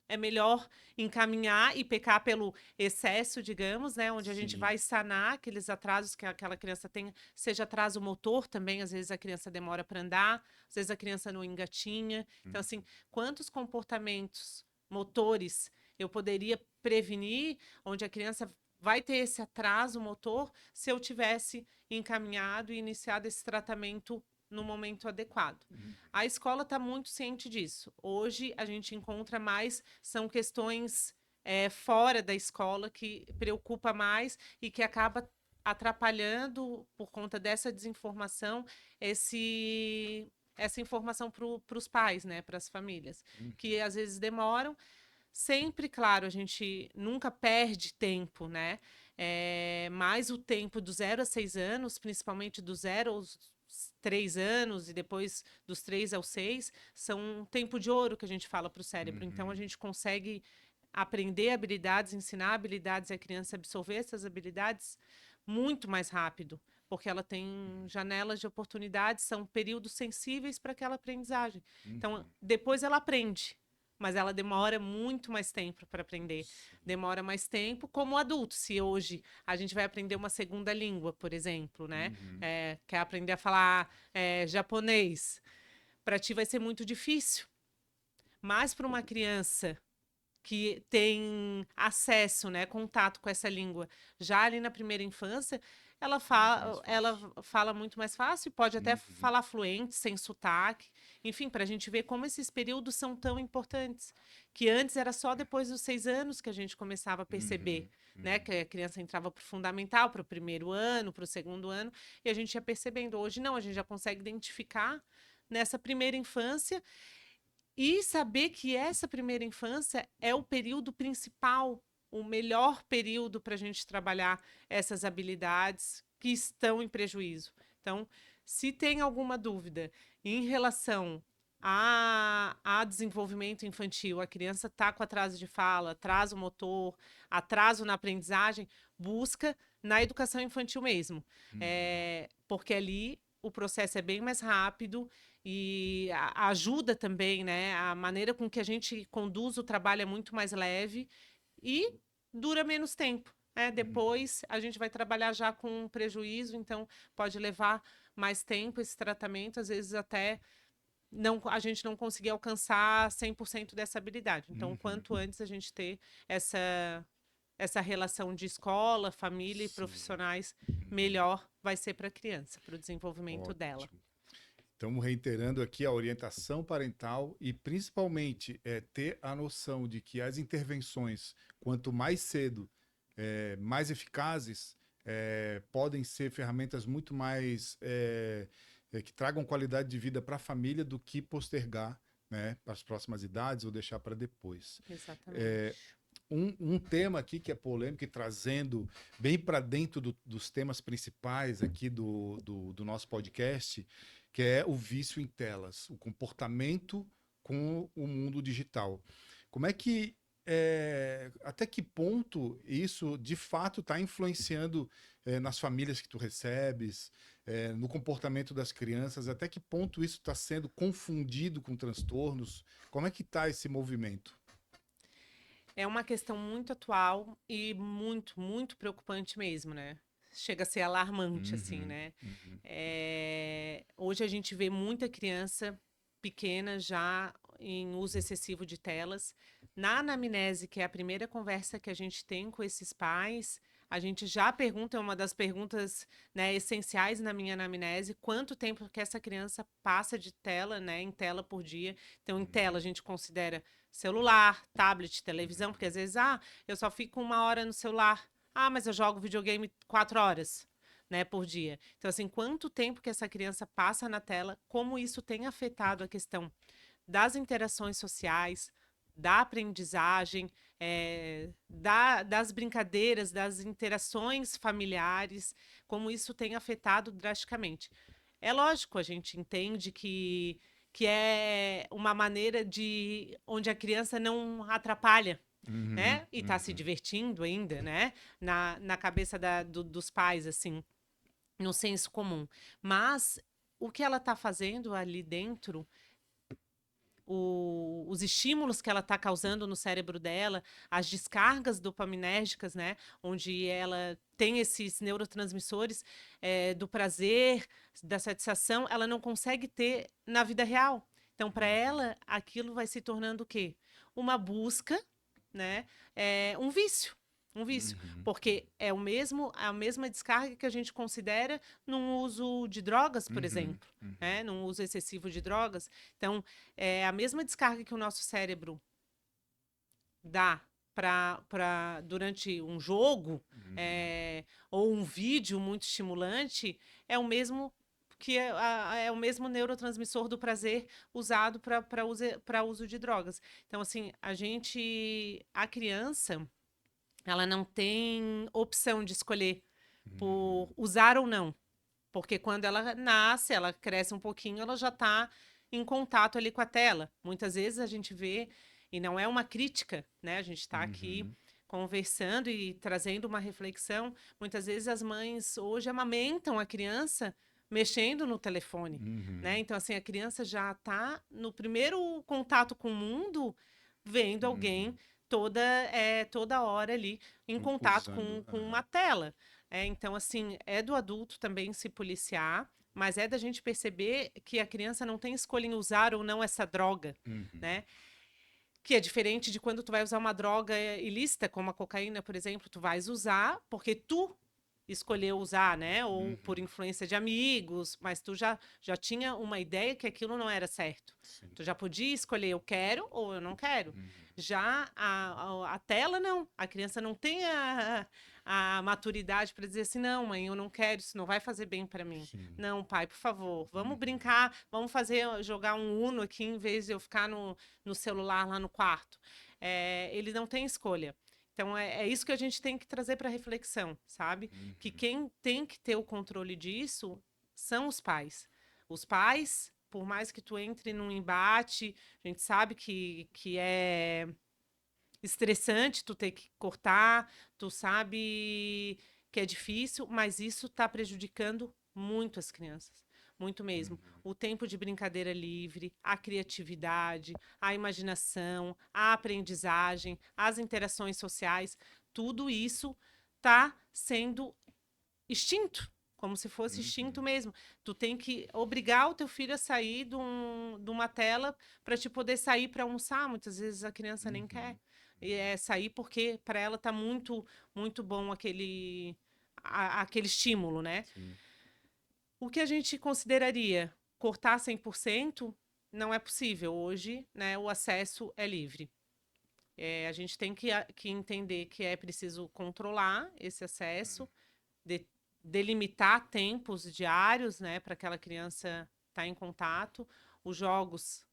é melhor encaminhar e pecar pelo excesso, digamos, né? Onde a gente Sim. vai sanar aqueles atrasos que aquela criança tem, seja atraso motor também, às vezes a criança demora para andar, às vezes a criança não engatinha. Então, assim, Uhum. quantos comportamentos motores eu poderia prevenir, onde a criança vai ter esse atraso motor, se eu tivesse encaminhado e iniciado esse tratamento no momento adequado. Uhum. A escola está muito ciente disso. Hoje a gente encontra mais, são questões fora da escola que preocupa mais e que acaba atrapalhando, por conta dessa desinformação, essa informação para os pais, né, para as famílias, que às vezes demoram. Sempre, claro, a gente nunca perde tempo, né? Mais o tempo do 0 a 6 anos, principalmente do 0 aos 3 anos e depois dos 3 aos 6, são um tempo de ouro que a gente fala para o cérebro. Então, a Uhum. gente consegue aprender habilidades, ensinar habilidades e a criança absorver essas habilidades muito mais rápido, porque ela tem janelas de oportunidades, são períodos sensíveis para aquela aprendizagem. Então, Uhum. depois ela aprende, mas ela demora muito mais tempo para aprender. Sim. Demora mais tempo como adulto. Se hoje a gente vai aprender uma segunda língua, por exemplo, né? Uhum. Quer aprender a falar japonês, para ti vai ser muito difícil. Mas para uma criança que tem acesso, né, contato com essa língua já ali na primeira infância, ela Muito mais fala, ela fácil. fala muito mais fácil, pode até Uhum. falar fluente, sem sotaque. Enfim, para a gente ver como esses períodos são tão importantes. Que antes era só depois dos 6 anos que a gente começava a perceber, Uhum. né? Uhum. Que a criança entrava para o fundamental, para o primeiro ano, para o segundo ano, e a gente ia percebendo. Hoje não, a gente já consegue identificar nessa primeira infância e saber que essa primeira infância é o período principal, o melhor período para a gente trabalhar essas habilidades que estão em prejuízo. Então, se tem alguma dúvida em relação a desenvolvimento infantil, a criança está com atraso de fala, atraso motor, atraso na aprendizagem, busca na educação infantil mesmo. Porque ali o processo é bem mais rápido e ajuda também, né? A maneira com que a gente conduz o trabalho é muito mais leve e dura menos tempo. Depois a gente vai trabalhar já com um prejuízo, então pode levar mais tempo esse tratamento, às vezes até não, a gente não conseguir alcançar 100% dessa habilidade. Então, quanto antes a gente ter essa relação de escola, família e Sim. profissionais, melhor vai ser para a criança, para o desenvolvimento dela. Ótimo. Estamos reiterando aqui a orientação parental e, principalmente, ter a noção de que as intervenções, quanto mais cedo, mais eficazes, podem ser ferramentas muito mais que tragam qualidade de vida para a família do que postergar, né, para as próximas idades ou deixar para depois. Exatamente. Um tema aqui que é polêmico e trazendo bem para dentro dos temas principais aqui do nosso podcast, que é o vício em telas, o comportamento com o mundo digital. Como é que, até que ponto isso de fato está influenciando nas famílias que tu recebes, no comportamento das crianças, até que ponto isso está sendo confundido com transtornos? Como é que está esse movimento? É uma questão muito atual e muito, muito preocupante mesmo, né? Chega a ser alarmante, assim, né? Hoje a gente vê muita criança pequena já em uso excessivo de telas. Na anamnese, que é a primeira conversa que a gente tem com esses pais, a gente já pergunta, é uma das perguntas, né, essenciais na minha anamnese, quanto tempo que essa criança passa de tela, né, em tela por dia. Então, em tela a gente considera celular, tablet, televisão, porque às vezes, eu só fico 1 hora no celular. Mas eu jogo videogame 4 horas, né, por dia. Então, assim, quanto tempo que essa criança passa na tela, como isso tem afetado a questão das interações sociais, da aprendizagem, das brincadeiras, das interações familiares, como isso tem afetado drasticamente. É lógico, a gente entende que é uma maneira de onde a criança não atrapalha, né? E está se divertindo ainda, né? Na cabeça dos pais, assim, no senso comum. Mas o que ela está fazendo ali dentro, os estímulos que ela está causando no cérebro dela, as descargas dopaminérgicas, né? Onde ela tem esses neurotransmissores do prazer, da satisfação, ela não consegue ter na vida real. Então, para ela, aquilo vai se tornando o quê? Uma busca, né? Um vício. Um vício, porque é a mesma descarga que a gente considera num uso de drogas, por exemplo, né? Num uso excessivo de drogas. Então, é a mesma descarga que o nosso cérebro dá durante um jogo ou um vídeo muito estimulante, é o mesmo é o mesmo neurotransmissor do prazer usado para uso de drogas. Então, assim, a criança, ela não tem opção de escolher por usar ou não. Porque quando ela nasce, ela cresce um pouquinho, ela já está em contato ali com a tela. Muitas vezes a gente vê, e não é uma crítica, né? A gente está aqui conversando e trazendo uma reflexão. Muitas vezes as mães hoje amamentam a criança mexendo no telefone, né? Então, assim, a criança já está no primeiro contato com o mundo, vendo alguém toda hora ali em contato com uma tela. Então, assim, é do adulto também se policiar, mas é da gente perceber que a criança não tem escolha em usar ou não essa droga, né? Que é diferente de quando tu vai usar uma droga ilícita, como a cocaína, por exemplo, tu vais usar porque tu escolheu usar, né? Ou por influência de amigos, mas tu já tinha uma ideia que aquilo não era certo. Sim. Tu já podia escolher eu quero ou eu não quero. Já a tela, não. A criança não tem a maturidade para dizer assim, não, mãe, eu não quero, isso não vai fazer bem para mim. Sim. Não, pai, por favor, vamos brincar, vamos jogar um Uno aqui em vez de eu ficar no celular lá no quarto. Ele não tem escolha. Então, é isso que a gente tem que trazer para reflexão, sabe? Que quem tem que ter o controle disso são os pais. Os pais por mais que tu entre num embate, a gente sabe que é estressante tu ter que cortar, tu sabe que é difícil, mas isso está prejudicando muito as crianças, muito mesmo. Uhum. O tempo de brincadeira livre, a criatividade, a imaginação, a aprendizagem, as interações sociais, tudo isso está sendo extinto. Como se fosse extinto Uhum. mesmo. Tu tem que obrigar o teu filho a sair de uma tela para te poder sair para almoçar. Muitas vezes a criança nem quer. Uhum. E é sair porque para ela tá muito bom aquele estímulo, né? Sim. O que a gente consideraria cortar 100% não é possível. Hoje, né, o acesso é livre. A gente tem que entender que é preciso controlar esse acesso, de- delimitar tempos diários, né, para aquela criança estar em contato. Os jogos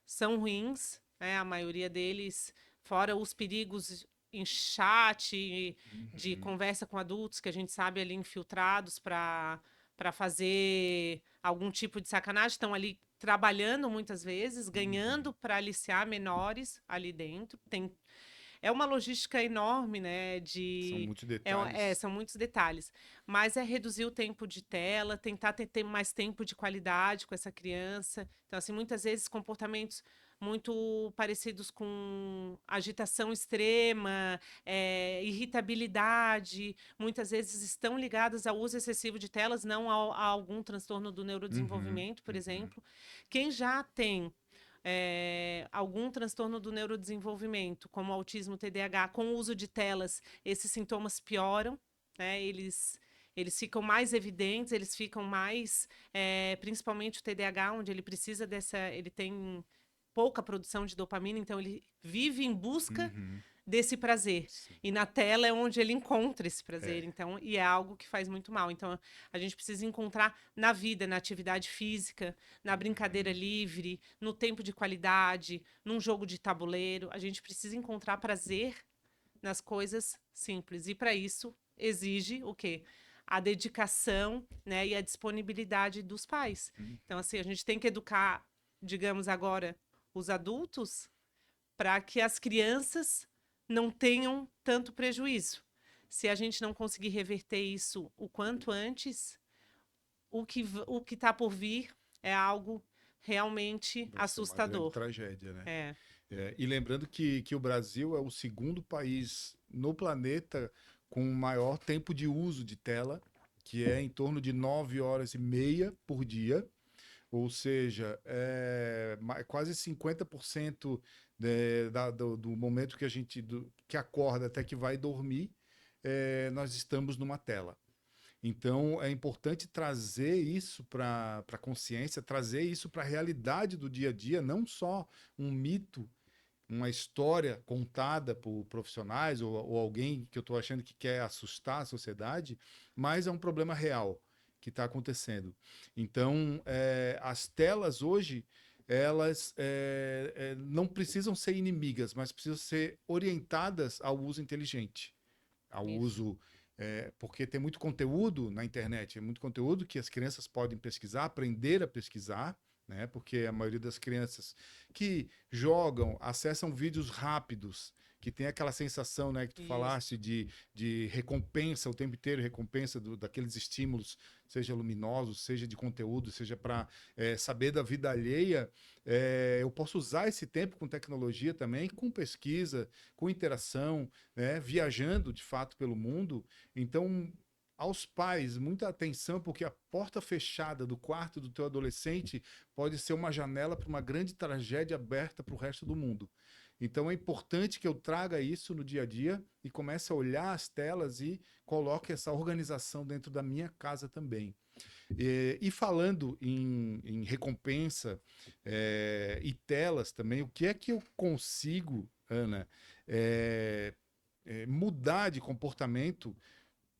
são ruins, né, a maioria deles, fora os perigos em chat, de Uhum. conversa com adultos que a gente sabe ali infiltrados para fazer algum tipo de sacanagem, estão ali trabalhando muitas vezes, Uhum. ganhando para aliciar menores ali dentro. É uma logística enorme, né? São muitos detalhes. São muitos detalhes. Mas é reduzir o tempo de tela, tentar ter mais tempo de qualidade com essa criança. Então, assim, muitas vezes comportamentos muito parecidos com agitação extrema, irritabilidade, muitas vezes estão ligadas ao uso excessivo de telas, não a algum transtorno do Uhum. neurodesenvolvimento, por Uhum. exemplo. Quem já tem algum transtorno do neurodesenvolvimento, como autismo, TDAH, com o uso de telas, esses sintomas pioram, né? Eles ficam mais evidentes, eles ficam mais, principalmente o TDAH, onde ele precisa ele tem pouca produção de dopamina, então ele vive em busca Uhum. desse prazer. Sim. E na tela é onde ele encontra esse prazer, É. então, e é algo que faz muito mal. Então, a gente precisa encontrar na vida, na atividade física, na brincadeira Uhum. livre, no tempo de qualidade, num jogo de tabuleiro. A gente precisa encontrar prazer nas coisas simples. E para isso exige o quê? A dedicação, né, e a disponibilidade dos pais. Uhum. Então, assim, a gente tem que educar, digamos agora, os adultos para que as crianças não tenham tanto prejuízo. Se a gente não conseguir reverter isso o quanto antes, o que está por vir é algo realmente Vai ser uma grande assustador. tragédia, né? É, É, e lembrando que o Brasil é o segundo país no planeta com maior tempo de uso de tela, que é em torno de 9 horas e meia por dia. Ou seja, quase 50% do momento que a gente que acorda até que vai dormir, nós estamos numa tela. Então, é importante trazer isso para a consciência, trazer isso para a realidade do dia a dia, não só um mito, uma história contada por profissionais ou alguém que eu estou achando que quer assustar a sociedade, mas é um problema real que está acontecendo. Então, as telas hoje, elas não precisam ser inimigas, mas precisam ser orientadas ao uso inteligente, ao isso. uso. Porque tem muito conteúdo na internet, é muito conteúdo que as crianças podem pesquisar, aprender a pesquisar, né? Porque a maioria das crianças que jogam, acessam vídeos rápidos, que tem aquela sensação, né, que tu Isso. falaste de recompensa o tempo inteiro, recompensa daqueles estímulos, seja luminosos, seja de conteúdo, seja para saber da vida alheia. Eu posso usar esse tempo com tecnologia também, com pesquisa, com interação, né, viajando de fato pelo mundo. Então, aos pais, muita atenção, porque a porta fechada do quarto do teu adolescente pode ser uma janela para uma grande tragédia aberta para o resto do mundo. Então é importante que eu traga isso no dia a dia e comece a olhar as telas e coloque essa organização dentro da minha casa também. E falando em recompensa e telas também, o que é que eu consigo, Ana, mudar de comportamento,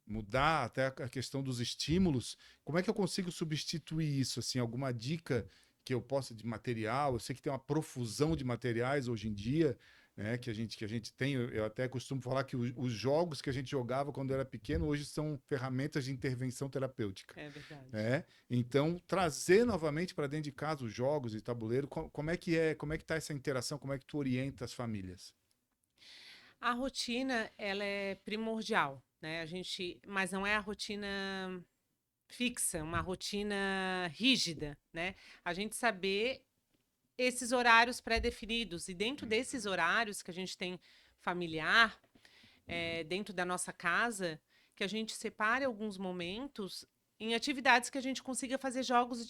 mudar até a questão dos estímulos? Como é que eu consigo substituir isso? Assim, alguma dica que eu possa de material? Eu sei que tem uma profusão de materiais hoje em dia, né? Que a gente tem. Eu até costumo falar que os jogos que a gente jogava quando era pequeno hoje são ferramentas de intervenção terapêutica. É verdade. Né? Então, trazer novamente para dentro de casa os jogos e tabuleiro, como é que tá essa interação, como é que tu orienta as famílias? A rotina, ela é primordial, né? Mas não é a rotina fixa, uma rotina rígida, né? A gente saber esses horários pré-definidos e dentro desses horários que a gente tem familiar, dentro da nossa casa, que a gente separe alguns momentos em atividades que a gente consiga fazer jogos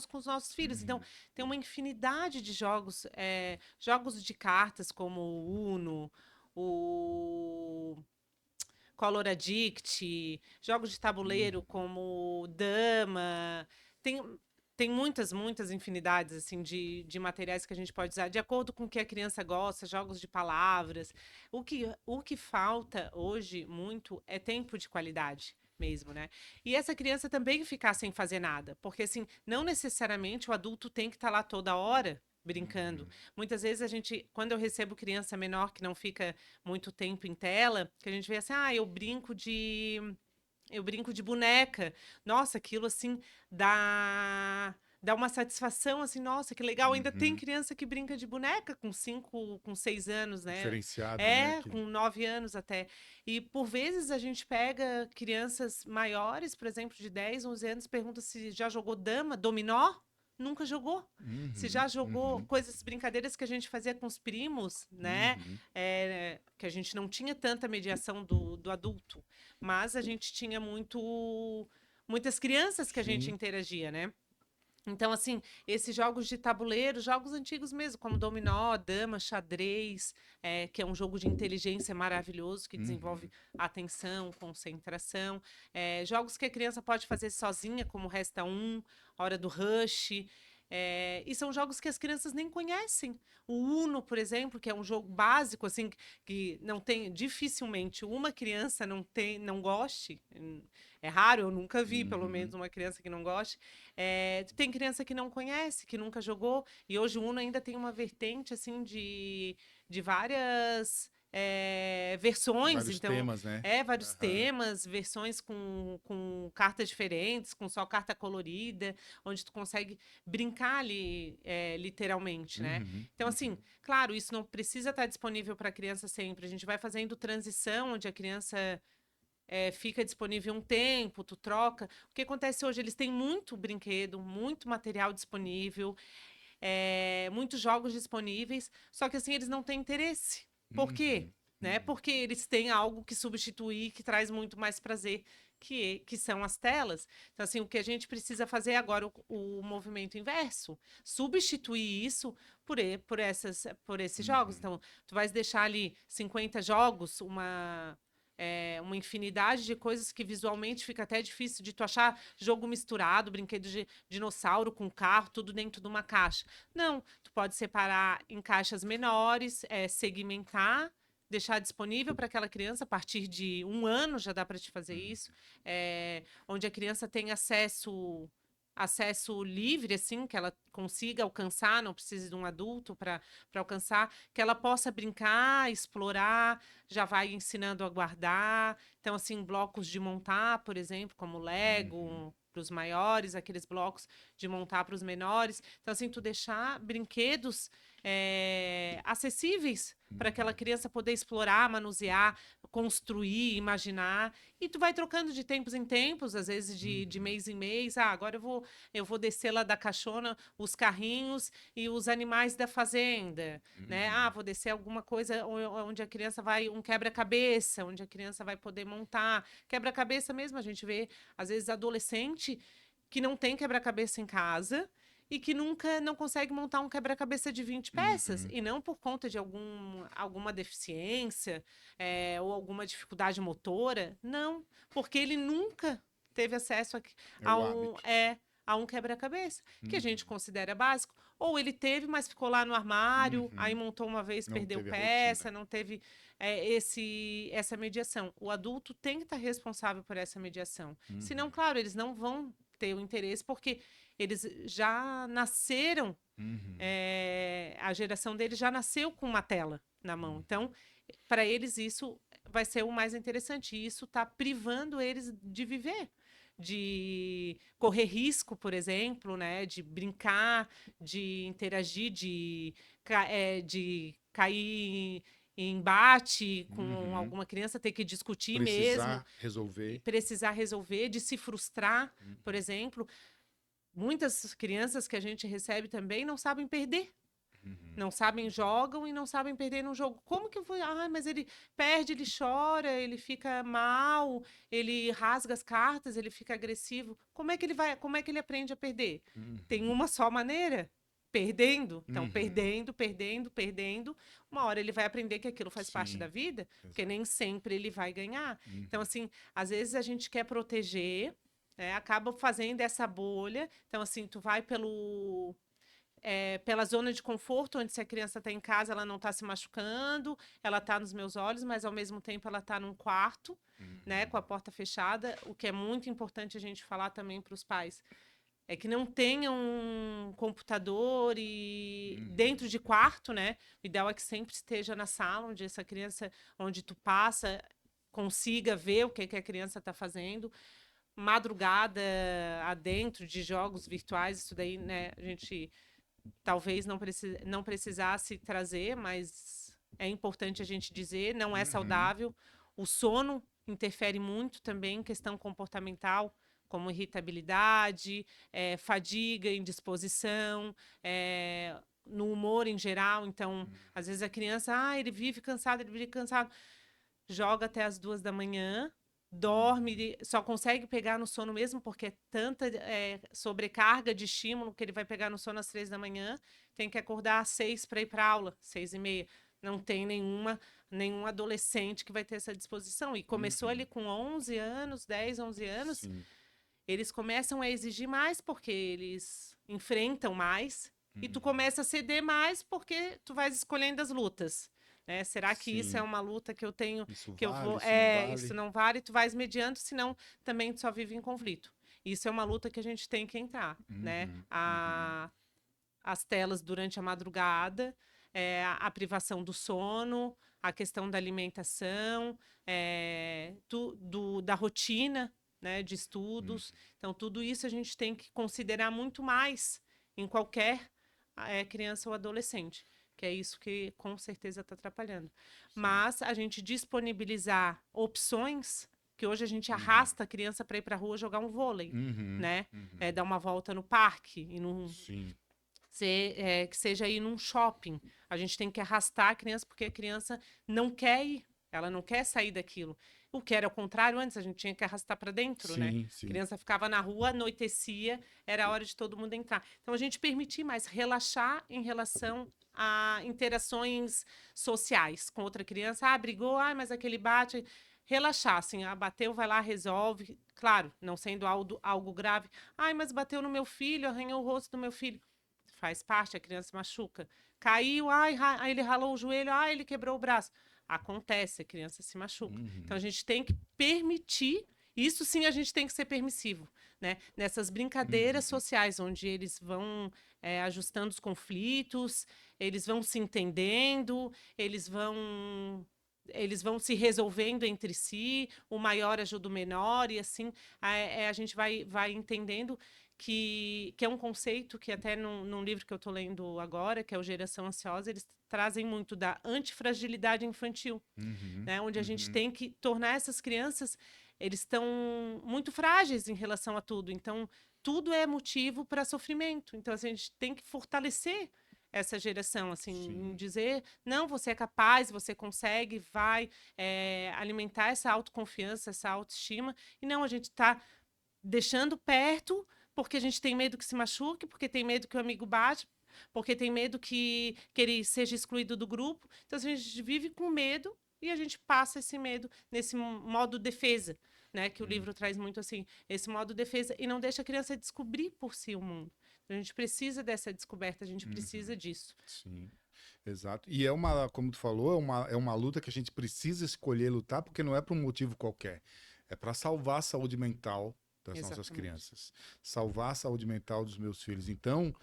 com os nossos filhos. Então, Uhum. tem uma infinidade de jogos, jogos de cartas como o Uno, o Color Addict, jogos de tabuleiro Uhum. como Dama. Tem, tem muitas infinidades assim de materiais que a gente pode usar, de acordo com o que a criança gosta, jogos de palavras. O que falta hoje muito é tempo de qualidade mesmo, né? E essa criança também ficar sem fazer nada, porque assim, não necessariamente o adulto tem que estar lá toda hora brincando. Uhum. Muitas vezes quando eu recebo criança menor que não fica muito tempo em tela, que a gente vê assim, eu brinco de boneca. Nossa, aquilo assim dá uma satisfação assim, nossa, que legal. Ainda tem Uhum. criança que brinca de boneca com 5, com 6 anos, né? Diferenciado, né? Que... Com 9 anos até. E por vezes a gente pega crianças maiores, por exemplo, de 10, 11 anos, pergunta se já jogou dama, dominó. Nunca jogou. Se Uhum. já jogou Uhum. coisas, brincadeiras que a gente fazia com os primos, né? Uhum. Que a gente não tinha tanta mediação do adulto, mas a gente tinha muitas crianças que a gente Sim. interagia, né? Então, assim, esses jogos de tabuleiro, jogos antigos mesmo, como dominó, dama, xadrez, que é um jogo de inteligência maravilhoso, que desenvolve Uhum. atenção, concentração. Jogos que a criança pode fazer sozinha, como Resta Um, Hora do Rush. E são jogos que as crianças nem conhecem. O Uno, por exemplo, que é um jogo básico, assim, que não tem, dificilmente uma criança não goste. É raro, eu nunca vi, pelo Uhum. menos, uma criança que não goste. Tem criança que não conhece, que nunca jogou, e hoje o Uno ainda tem uma vertente assim de várias versões, Vários então temas, né? vários Aham. temas, versões com cartas diferentes, com só carta colorida, onde tu consegue brincar ali literalmente, né? Uhum. Então, assim, Uhum. claro, isso não precisa estar disponível para a criança sempre. A gente vai fazendo transição, onde a criança fica disponível um tempo, tu troca. O que acontece hoje? Eles têm muito brinquedo, muito material disponível, muitos jogos disponíveis, só que assim eles não têm interesse. Por quê? Uhum. Né? Uhum. Porque eles têm algo que substituir, que traz muito mais prazer, que são as telas. Então, assim, o que a gente precisa fazer é agora o movimento inverso, substituir isso por esses jogos. Uhum. Então, tu vais deixar ali 50 jogos, uma infinidade de coisas que visualmente fica até difícil de tu achar jogo misturado, brinquedo de dinossauro com carro, tudo dentro de uma caixa. Não, tu pode separar em caixas menores, segmentar, deixar disponível para aquela criança a partir de 1 ano já dá para te fazer Uhum. isso, onde a criança tem acesso livre, assim, que ela consiga alcançar, não precise de um adulto para alcançar, que ela possa brincar, explorar, já vai ensinando a guardar. Então, assim, blocos de montar, por exemplo, como Uhum. Lego, para os maiores, aqueles blocos de montar para os menores. Então, assim, tu deixar brinquedos acessíveis para aquela Uhum. criança poder explorar, manusear, construir, imaginar. E tu vai trocando de tempos em tempos, às vezes de Uhum. mês em mês. Ah, agora eu vou descer lá da caixona os carrinhos e os animais da fazenda, né? Ah, Uhum. vou descer alguma coisa onde a criança vai, um quebra-cabeça, onde a criança vai poder montar. Quebra-cabeça mesmo, a gente vê, às vezes, adolescente que não tem quebra-cabeça em casa e que nunca não consegue montar um quebra-cabeça de 20 peças. Uhum. E não por conta de alguma deficiência ou alguma dificuldade motora, não, porque ele nunca teve acesso É a o um, hábito. é, a um quebra-cabeça, que a gente Uhum. considera básico. Ou ele teve, mas ficou lá no armário, aí Uhum. montou uma vez, Não perdeu teve a rotina. peça, não teve essa mediação. O adulto tem que estar responsável por essa mediação. Senão, Uhum. claro, eles não vão ter o interesse, porque eles já nasceram, Uhum. a geração deles já nasceu com uma tela na mão. Então, para eles, isso vai ser o mais interessante. E isso está privando eles de viver, de correr risco, por exemplo, né? De brincar, de interagir, de cair em embate com Uhum. alguma criança, ter que discutir mesmo, Precisar resolver. precisar resolver, de se frustrar, por Uhum. exemplo. Muitas crianças que a gente recebe também não sabem perder. Uhum. Não sabem, jogam e não sabem perder no jogo. Como que foi? Ah, mas ele perde, ele chora, ele fica mal, ele rasga as cartas, ele fica agressivo. Como é que ele aprende a perder? Tem Uhum. uma só maneira, perdendo. Então, Uhum. perdendo, perdendo, perdendo. Uma hora ele vai aprender que aquilo faz parte da Sim, vida, porque exato. nem sempre ele vai ganhar. Então, Uhum. assim, às vezes a gente quer proteger, né, acaba fazendo essa bolha. Então, assim, tu vai pela zona de conforto, onde se a criança está em casa, ela não está se machucando, ela está nos meus olhos, mas ao mesmo tempo ela está num quarto, né, Uhum. com a porta fechada. O que é muito importante a gente falar também para os pais é que não tenham um computador e Uhum. dentro de quarto, né? O ideal é que sempre esteja na sala, onde essa criança, onde tu passa, consiga ver o que a criança está fazendo. Madrugada adentro de jogos virtuais, isso daí, né? A gente talvez não precisasse trazer, mas é importante a gente dizer, não é Uhum. saudável. O sono interfere muito também em questão comportamental, como irritabilidade, fadiga, indisposição, no humor em geral. Então, às vezes a criança, ele vive cansado, joga até as 2 da manhã, dorme, só consegue pegar no sono mesmo porque é tanta sobrecarga de estímulo que ele vai pegar no sono às 3 da manhã, tem que acordar às 6 para ir para aula, 6h30. Não tem nenhum adolescente que vai ter essa disposição. E começou Uhum. ali com 11 anos, 10, 11 anos, Sim. eles começam a exigir mais porque eles enfrentam mais e tu Uhum. começa a ceder mais porque tu vais escolhendo as lutas, né? Será que isso é Sim. uma luta que eu tenho, Isso que eu vale, vou, isso não isso vale. não vale, tu vais mediando, senão também tu só vive em conflito. Isso é uma luta que a gente tem que entrar, né? Uhum. Uhum. As telas durante a madrugada, a privação do sono, a questão da alimentação, da rotina, né, de Uhum. estudos. Então, tudo isso a gente tem que considerar muito mais em qualquer criança ou adolescente, que é isso que com certeza está atrapalhando. Sim. Mas a gente disponibilizar opções, que hoje a gente Uhum. arrasta a criança para ir para a rua jogar um vôlei, Uhum. né? Uhum. Dar uma volta no parque e Sim. que seja ir num shopping. A gente tem que arrastar a criança porque a criança não quer ir, ela não quer sair daquilo. O que era o contrário antes, a gente tinha que arrastar para dentro, né? Sim, A sim. criança ficava na rua, anoitecia, era a hora de todo mundo entrar. Então a gente permitir mais relaxar em relação a interações sociais com outra criança. Ah, brigou, mas aquele bate. Relaxar, assim, bateu, vai lá, resolve. Claro, não sendo algo grave. Mas bateu no meu filho, arranhou o rosto do meu filho. Faz parte, a criança se machuca. Caiu, aí ele ralou o joelho, ele quebrou o braço. Acontece, a criança se machuca. Então Uhum. a gente tem que permitir, isso sim a gente tem que ser permissivo, né? Nessas brincadeiras Uhum. sociais, onde eles vão ajustando os conflitos, eles vão se entendendo, eles vão se resolvendo entre si, o maior ajuda o menor, e assim a gente vai entendendo que é um conceito que até num livro que eu estou lendo agora, que é o Geração Ansiosa, eles trazem muito da antifragilidade infantil, Uhum. né? Onde a gente Uhum. tem que tornar essas crianças, eles estão muito frágeis em relação a tudo, então tudo é motivo para sofrimento. Então assim, a gente tem que fortalecer essa geração, assim, em Sim. dizer, não, você é capaz, você consegue, vai alimentar essa autoconfiança, essa autoestima, e não, a gente está deixando perto porque a gente tem medo que se machuque, porque tem medo que o amigo bate, porque tem medo que ele seja excluído do grupo. Então, assim, a gente vive com medo e a gente passa esse medo nesse modo defesa, né? Que o Uhum. livro traz muito assim, esse modo defesa, e não deixa a criança descobrir por si o mundo. A gente precisa dessa descoberta, a gente Uhum. precisa disso. Sim. Exato. E é uma, como tu falou, é uma luta que a gente precisa escolher lutar, porque não é por um motivo qualquer. É para salvar a saúde mental, das nossas Exatamente. crianças. Salvar a saúde mental dos meus filhos. Então,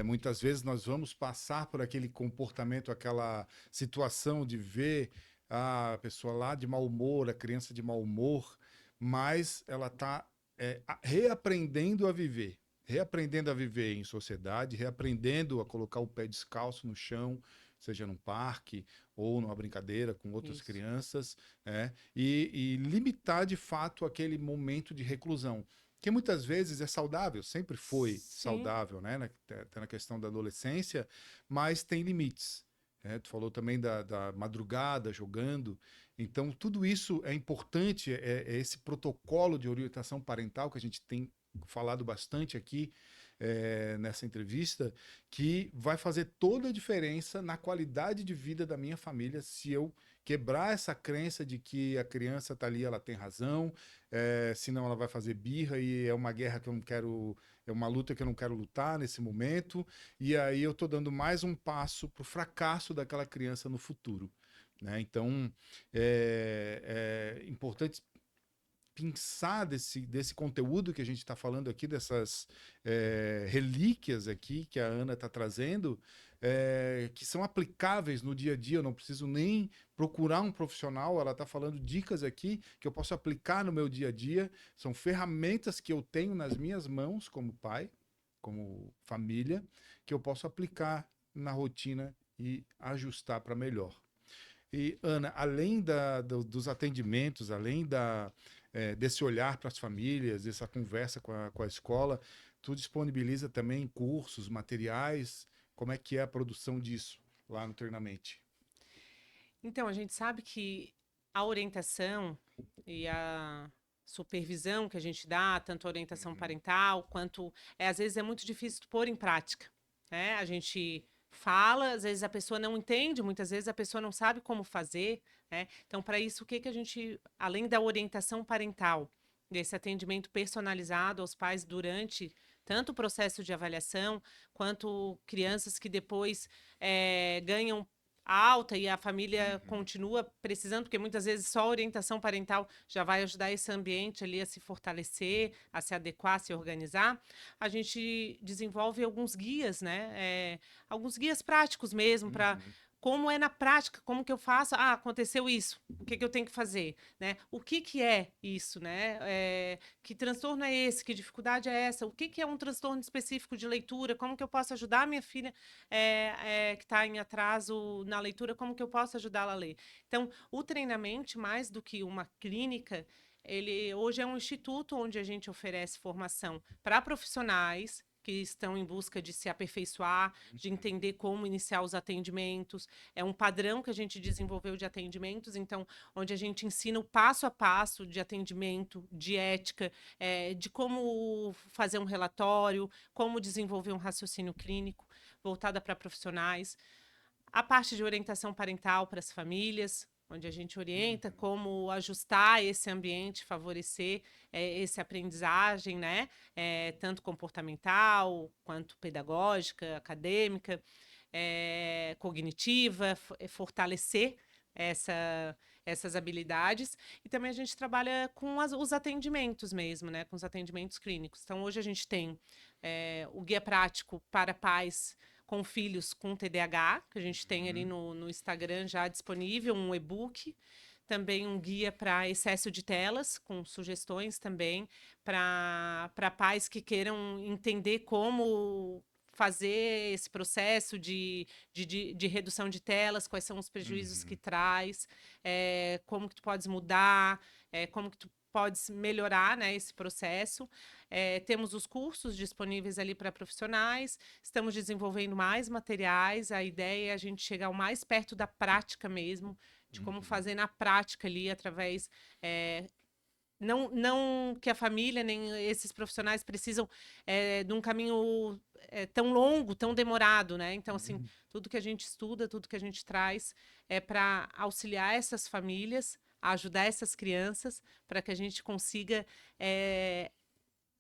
muitas vezes nós vamos passar por aquele comportamento, aquela situação de ver a pessoa lá de mau humor, a criança de mau humor, mas ela está reaprendendo a viver. Reaprendendo a viver em sociedade, reaprendendo a colocar o pé descalço no chão, seja num parque ou numa brincadeira com outras Isso. crianças, e limitar de fato aquele momento de reclusão, que muitas vezes é saudável, sempre foi Sim. saudável, né? Até na questão da adolescência, mas tem limites. Tu falou também da madrugada jogando, então tudo isso é importante, é esse protocolo de orientação parental que a gente tem falado bastante aqui nessa entrevista, que vai fazer toda a diferença na qualidade de vida da minha família se eu quebrar essa crença de que a criança está ali, ela tem razão, senão ela vai fazer birra e é uma guerra que eu não quero, é uma luta que eu não quero lutar nesse momento, e aí eu estou dando mais um passo para o fracasso daquela criança no futuro. Né? Então, é importante pensar desse conteúdo que a gente está falando aqui, dessas relíquias aqui que a Ana está trazendo, que são aplicáveis no dia a dia. Eu não preciso nem procurar um profissional, ela está falando dicas aqui que eu posso aplicar no meu dia a dia. São ferramentas que eu tenho nas minhas mãos como pai, como família, que eu posso aplicar na rotina e ajustar para melhor. E, Ana, além dos atendimentos, além desse olhar para as famílias, dessa conversa com a escola, tu disponibiliza também cursos, materiais? Como é que é a produção disso lá no Treinamente? Então, a gente sabe que a orientação e a supervisão que a gente dá, tanto a orientação Uhum, parental, quanto às vezes é muito difícil de pôr em prática, né? A gente fala, às vezes a pessoa não entende, muitas vezes a pessoa não sabe como fazer, né? Então, para isso, o que que a gente, além da orientação parental, desse atendimento personalizado aos pais durante tanto o processo de avaliação, quanto crianças que depois ganham alta e a família uhum, continua precisando, porque muitas vezes só a orientação parental já vai ajudar esse ambiente ali a se fortalecer, a se adequar, a se organizar. A gente desenvolve alguns guias, né? Alguns guias práticos mesmo para uhum, como é na prática, como que eu faço? Ah, aconteceu isso. O que que eu tenho que fazer, né? O que que é isso, né? Que transtorno é esse? Que dificuldade é essa? O que que é um transtorno específico de leitura? Como que eu posso ajudar a minha filha que está em atraso na leitura, como que eu posso ajudá-la a ler? Então, o treinamento, mais do que uma clínica, ele hoje é um instituto onde a gente oferece formação para profissionais que estão em busca de se aperfeiçoar, de entender como iniciar os atendimentos. É um padrão que a gente desenvolveu de atendimentos, então, onde a gente ensina o passo a passo de atendimento, de ética, de como fazer um relatório, como desenvolver um raciocínio clínico voltada para profissionais, a parte de orientação parental para as famílias, onde a gente orienta uhum, como ajustar esse ambiente, favorecer esse aprendizagem, né? Tanto comportamental quanto pedagógica, acadêmica, cognitiva, fortalecer essa, essas habilidades. E também a gente trabalha com os atendimentos mesmo, né? Com os atendimentos clínicos. Então, hoje a gente tem o guia prático para pais com filhos com TDAH, que a gente tem ali uhum, no Instagram já disponível, um e-book. Também um guia para excesso de telas, com sugestões também para pais que queiram entender como fazer esse processo de redução de telas, quais são os prejuízos que uhum, traz, como que tu podes mudar, como que tu podes melhorar, né, esse processo. Temos os cursos disponíveis ali para profissionais, estamos desenvolvendo mais materiais, a ideia é a gente chegar o mais perto da prática mesmo, de como uhum, fazer na prática ali, através não que a família nem esses profissionais precisam de um caminho tão longo, tão demorado, né? Então, assim, uhum, tudo que a gente estuda, tudo que a gente traz é para auxiliar essas famílias, a ajudar essas crianças, para que a gente consiga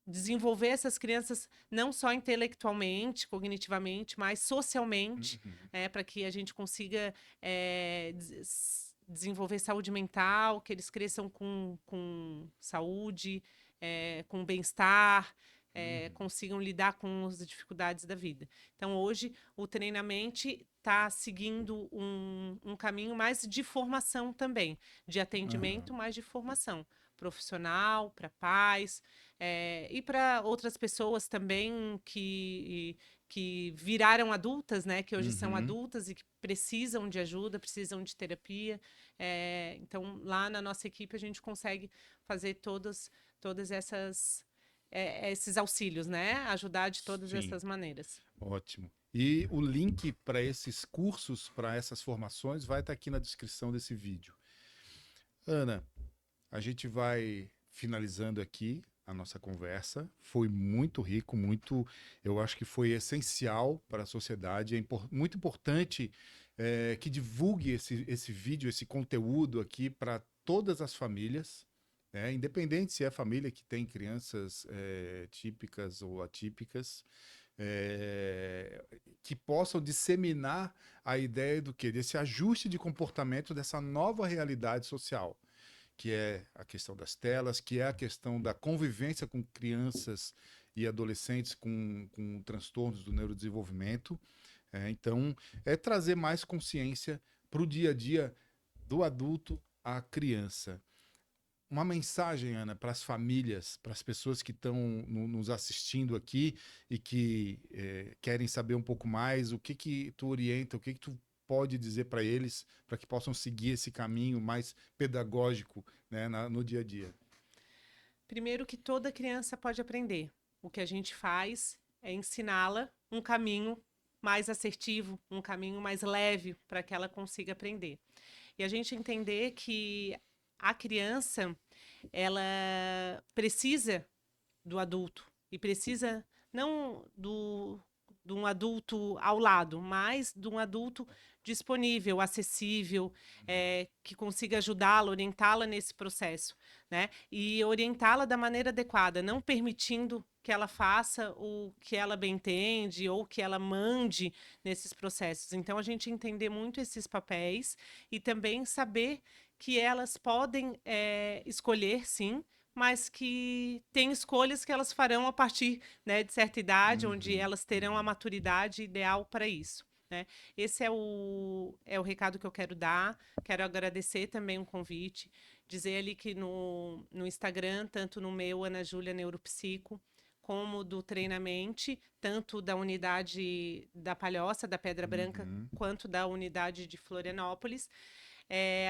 desenvolver essas crianças não só intelectualmente, cognitivamente, mas socialmente, uhum. para que a gente consiga desenvolver saúde mental, que eles cresçam com saúde, com bem-estar, Uhum. consigam lidar com as dificuldades da vida. Então, hoje, o Treinamente está seguindo um caminho mais de formação também, de Aham. atendimento, mas de formação profissional, para pais, e para outras pessoas também que viraram adultas, né? Que hoje são Uhum. adultas e que precisam de ajuda, precisam de terapia. Então, lá na nossa equipe, a gente consegue fazer todas esses auxílios, né? Ajudar de todas Sim, essas maneiras. ótimo. E o link para esses cursos, para essas formações, vai estar aqui na descrição desse vídeo. Ana, a gente vai finalizando aqui a nossa conversa. Foi muito rico, muito, eu acho que foi essencial para a sociedade. Muito importante que divulgue esse vídeo, esse conteúdo aqui para todas as famílias, né? Independente se é família que tem crianças típicas ou atípicas, é, que possam disseminar a ideia do quê? Desse ajuste de comportamento dessa nova realidade social, que é a questão das telas, que é a questão da convivência com crianças e adolescentes com transtornos do neurodesenvolvimento. Então, é trazer mais consciência para o dia a dia do adulto à criança. Uma mensagem, Ana, para as famílias, para as pessoas que estão nos assistindo aqui e que querem saber um pouco mais, o que que tu orienta, o que que tu pode dizer para eles, para que possam seguir esse caminho mais pedagógico, né, no dia a dia. Primeiro que toda criança pode aprender. O que a gente faz é ensiná-la um caminho mais assertivo, um caminho mais leve para que ela consiga aprender. E a gente entender que a criança, ela precisa do adulto e precisa não de um adulto ao lado, mas de um adulto disponível, acessível, que consiga ajudá-la, orientá-la nesse processo, né? E orientá-la da maneira adequada, não permitindo que ela faça o que ela bem entende ou que ela mande nesses processos. Então, a gente entender muito esses papéis e também saber que elas podem escolher, sim, mas que tem escolhas que elas farão a partir, né, de certa idade, onde Uhum, elas terão a uhum. maturidade ideal para isso. Né? Esse é o recado que eu quero dar. Quero agradecer também o convite, dizer ali que no Instagram, tanto no meu, Ana Júlia Neuropsico, como do Treinamente, tanto da unidade da Palhoça, da Pedra Branca, Uhum. quanto da unidade de Florianópolis,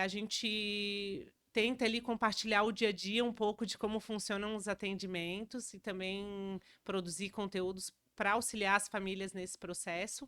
a gente tenta ali compartilhar o dia a dia um pouco de como funcionam os atendimentos e também produzir conteúdos para auxiliar as famílias nesse processo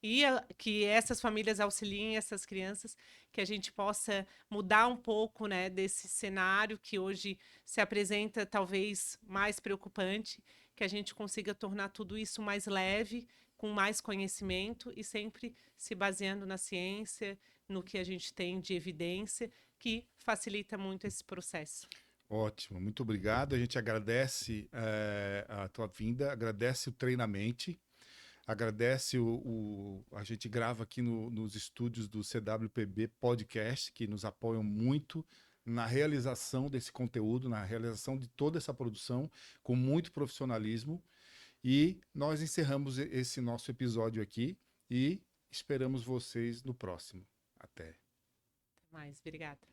e que essas famílias auxiliem essas crianças, que a gente possa mudar um pouco, né, desse cenário que hoje se apresenta talvez mais preocupante, que a gente consiga tornar tudo isso mais leve, com mais conhecimento e sempre se baseando na ciência, no que a gente tem de evidência, que facilita muito esse processo. Ótimo, muito obrigado. A gente agradece a tua vinda, agradece o treinamento, agradece a gente grava aqui nos estúdios do CWPB Podcast, que nos apoiam muito na realização desse conteúdo, na realização de toda essa produção, com muito profissionalismo. E nós encerramos esse nosso episódio aqui e esperamos vocês no próximo. Até. Até mais, obrigada.